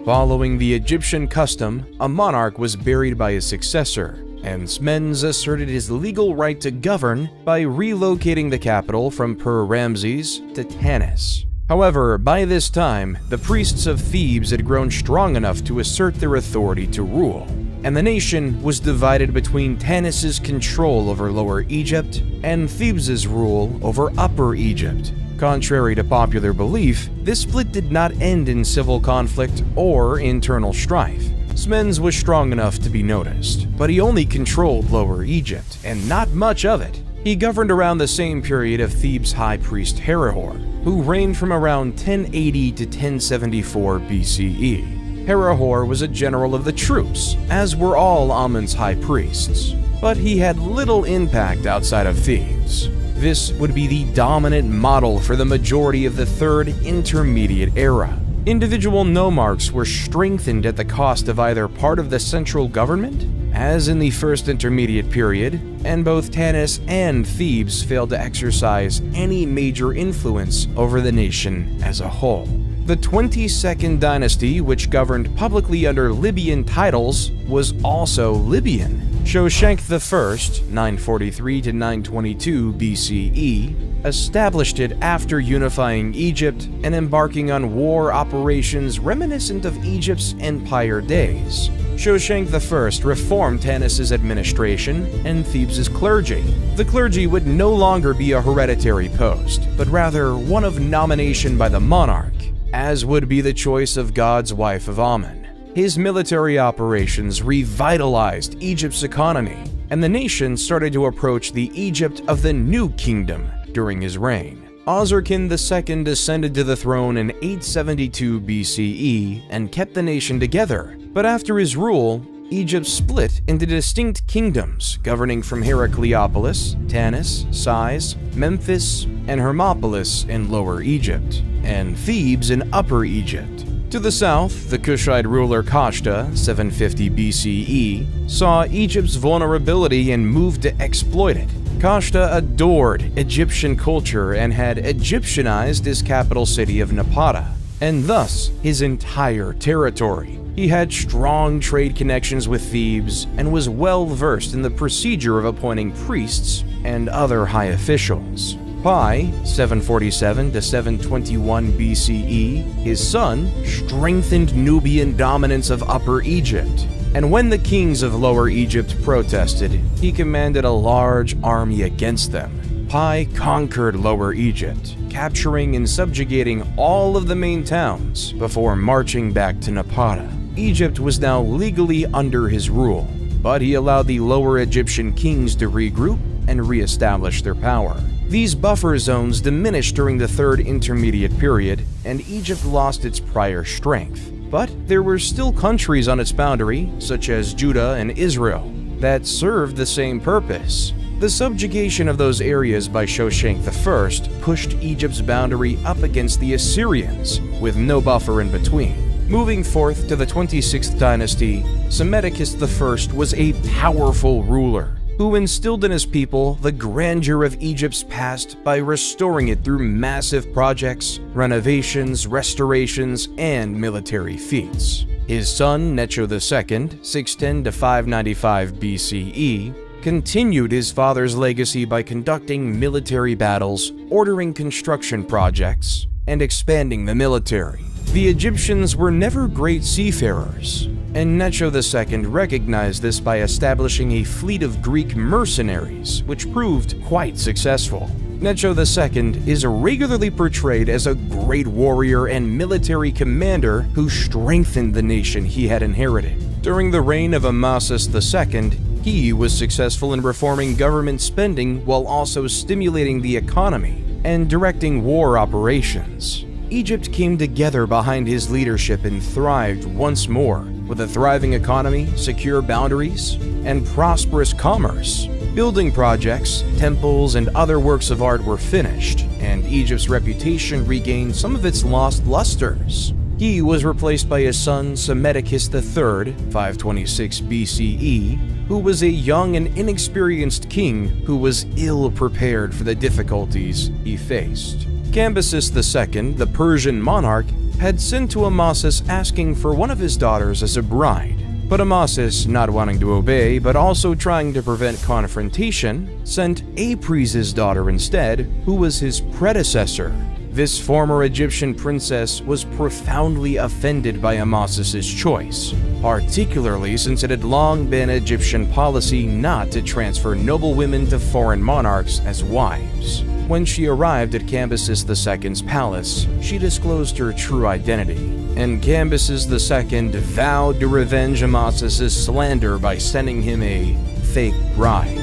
Following the Egyptian custom, a monarch was buried by his successor, and Smendes asserted his legal right to govern by relocating the capital from Per-Ramses to Tanis. However, by this time, the priests of Thebes had grown strong enough to assert their authority to rule, and the nation was divided between Tanis's control over Lower Egypt and Thebes's rule over Upper Egypt. Contrary to popular belief, this split did not end in civil conflict or internal strife. Smendes was strong enough to be noticed, but he only controlled Lower Egypt, and not much of it. He governed around the same period of Thebes' high priest Herihor, who reigned from around 1080 to 1074 BCE. Herihor was a general of the troops, as were all Amun's high priests, but he had little impact outside of Thebes. This would be the dominant model for the majority of the Third Intermediate Era. Individual nomarchs were strengthened at the cost of either part of the central government, as in the First Intermediate Period, and both Tanis and Thebes failed to exercise any major influence over the nation as a whole. The 22nd dynasty, which governed publicly under Libyan titles, was also Libyan. Shoshenq I, 943 to 922 BCE, established it after unifying Egypt and embarking on war operations reminiscent of Egypt's empire days. Shoshenq I reformed Tanis's administration and Thebes's clergy. The clergy would no longer be a hereditary post, but rather one of nomination by the monarch, as would be the choice of God's wife of Amun. His military operations revitalized Egypt's economy, and the nation started to approach the Egypt of the New Kingdom during his reign. Osirkin II ascended to the throne in 872 BCE and kept the nation together, but after his rule, Egypt split into distinct kingdoms governing from Heracleopolis, Tanis, Sais, Memphis, and Hermopolis in Lower Egypt, and Thebes in Upper Egypt. To the south, the Kushite ruler Kashta, 750 BCE, saw Egypt's vulnerability and moved to exploit it. Kashta adored Egyptian culture and had Egyptianized his capital city of Napata, and thus his entire territory. He had strong trade connections with Thebes and was well versed in the procedure of appointing priests and other high officials. By 747 to 721 BCE, his son strengthened Nubian dominance of Upper Egypt, and when the kings of Lower Egypt protested, he commanded a large army against them. Pi conquered Lower Egypt, capturing and subjugating all of the main towns before marching back to Napata. Egypt was now legally under his rule, but he allowed the Lower Egyptian kings to regroup and re-establish their power. These buffer zones diminished during the Third Intermediate Period, and Egypt lost its prior strength. But there were still countries on its boundary, such as Judah and Israel, that served the same purpose. The subjugation of those areas by Shoshenq I pushed Egypt's boundary up against the Assyrians, with no buffer in between. Moving forth to the 26th dynasty, Psammetichus I was a powerful ruler who instilled in his people the grandeur of Egypt's past by restoring it through massive projects, renovations, restorations, and military feats. His son Necho II, 610 to 595 BCE, continued his father's legacy by conducting military battles, ordering construction projects, and expanding the military. The Egyptians were never great seafarers, and Necho II recognized this by establishing a fleet of Greek mercenaries, which proved quite successful. Necho II is regularly portrayed as a great warrior and military commander who strengthened the nation he had inherited. During the reign of Amasis II, he was successful in reforming government spending while also stimulating the economy and directing war operations. Egypt came together behind his leadership and thrived once more, with a thriving economy, secure boundaries, and prosperous commerce. Building projects, temples, and other works of art were finished, and Egypt's reputation regained some of its lost lusters. He was replaced by his son Psammetichus III, 526 BCE, who was a young and inexperienced king who was ill-prepared for the difficulties he faced. Cambyses II, the Persian monarch, had sent to Amasis asking for one of his daughters as a bride. But Amasis, not wanting to obey but also trying to prevent confrontation, sent Apries' daughter instead, who was his predecessor. This former Egyptian princess was profoundly offended by Amasis' choice, particularly since it had long been Egyptian policy not to transfer noble women to foreign monarchs as wives. When she arrived at Cambyses II's palace, she disclosed her true identity, and Cambyses II vowed to revenge Amasis' slander by sending him a fake bride.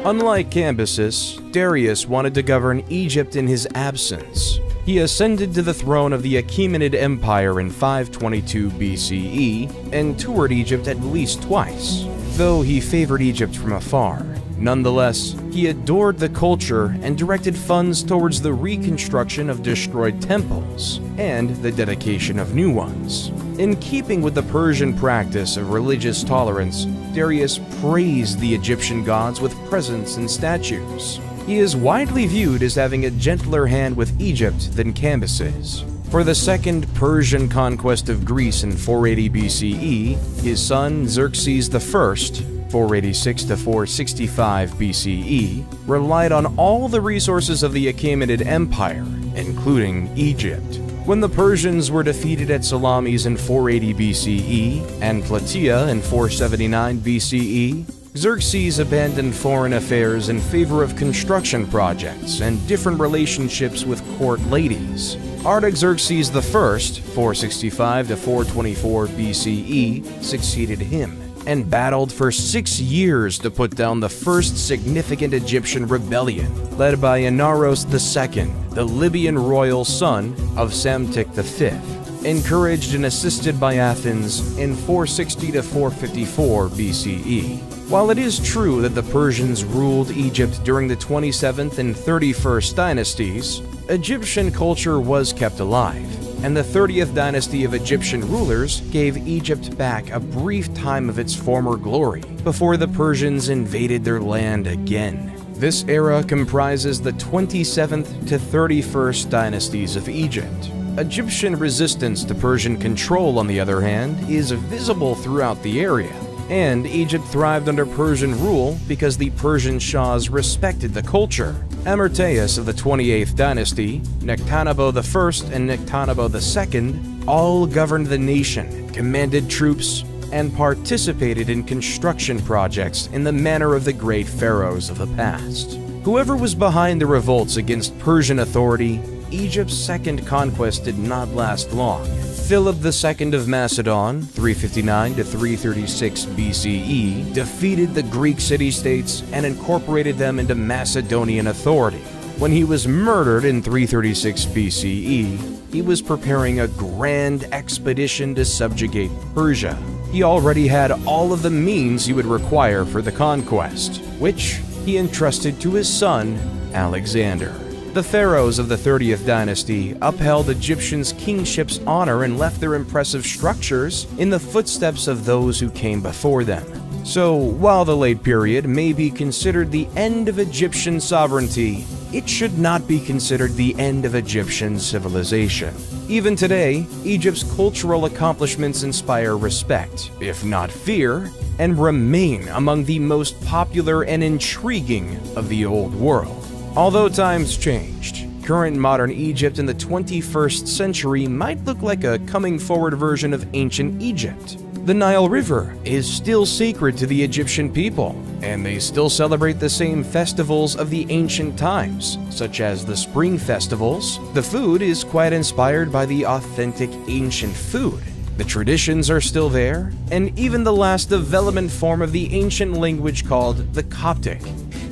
Unlike Cambyses, Darius wanted to govern Egypt in his absence. He ascended to the throne of the Achaemenid Empire in 522 BCE and toured Egypt at least twice, though he favored Egypt from afar. Nonetheless, he adored the culture and directed funds towards the reconstruction of destroyed temples and the dedication of new ones. In keeping with the Persian practice of religious tolerance, Darius praised the Egyptian gods with presents and statues. He is widely viewed as having a gentler hand with Egypt than Cambyses. For the second Persian conquest of Greece in 480 BCE, his son Xerxes I, 486 to 465 BCE, relied on all the resources of the Achaemenid Empire, including Egypt. When the Persians were defeated at Salamis in 480 BCE and Plataea in 479 BCE, Xerxes abandoned foreign affairs in favor of construction projects and different relationships with court ladies. Artaxerxes I, 465 to 424 BCE, succeeded him and battled for 6 years to put down the first significant Egyptian rebellion, led by Inaros II, the Libyan royal son of Psamtik V. encouraged and assisted by Athens in 460 to 454 BCE. While it is true that the Persians ruled Egypt during the 27th and 31st dynasties, Egyptian culture was kept alive, and the 30th dynasty of Egyptian rulers gave Egypt back a brief time of its former glory before the Persians invaded their land again. This era comprises the 27th to 31st dynasties of Egypt. Egyptian resistance to Persian control, on the other hand, is visible throughout the area, and Egypt thrived under Persian rule because the Persian Shahs respected the culture. Amarteus of the 28th dynasty, Nectanebo I and Nectanebo II all governed the nation, commanded troops, and participated in construction projects in the manner of the great pharaohs of the past. Whoever was behind the revolts against Persian authority, Egypt's second conquest did not last long. Philip II of Macedon, 359 to 336 BCE, defeated the Greek city-states and incorporated them into Macedonian authority. When he was murdered in 336 BCE, he was preparing a grand expedition to subjugate Persia. He already had all of the means he would require for the conquest, which he entrusted to his son, Alexander. The pharaohs of the 30th dynasty upheld Egyptians' kingship's honor and left their impressive structures in the footsteps of those who came before them. So, while the late period may be considered the end of Egyptian sovereignty, it should not be considered the end of Egyptian civilization. Even today, Egypt's cultural accomplishments inspire respect, if not fear, and remain among the most popular and intriguing of the old world. Although times changed, current modern Egypt in the 21st century might look like a coming forward version of ancient Egypt. The Nile River is still sacred to the Egyptian people, and they still celebrate the same festivals of the ancient times, such as the spring festivals. The food is quite inspired by the authentic ancient food. The traditions are still there, and even the last development form of the ancient language called the Coptic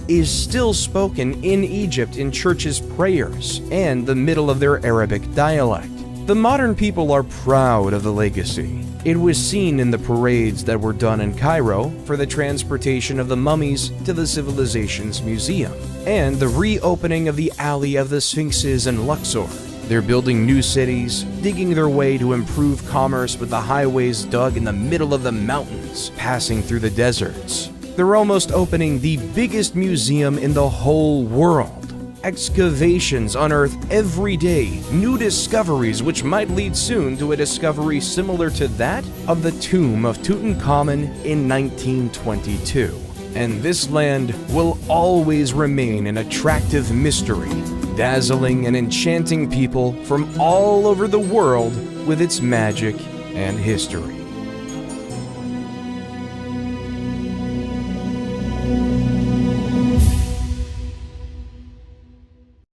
is still spoken in Egypt in churches' prayers and the middle of their Arabic dialect. The modern people are proud of the legacy. It was seen in the parades that were done in Cairo for the transportation of the mummies to the civilization's museum, and the reopening of the Alley of the Sphinxes in Luxor. They're building new cities, digging their way to improve commerce with the highways dug in the middle of the mountains, passing through the deserts. They're almost opening the biggest museum in the whole world. Excavations unearth every day new discoveries which might lead soon to a discovery similar to that of the tomb of Tutankhamun in 1922. And this land will always remain an attractive mystery, dazzling and enchanting people from all over the world with its magic and history.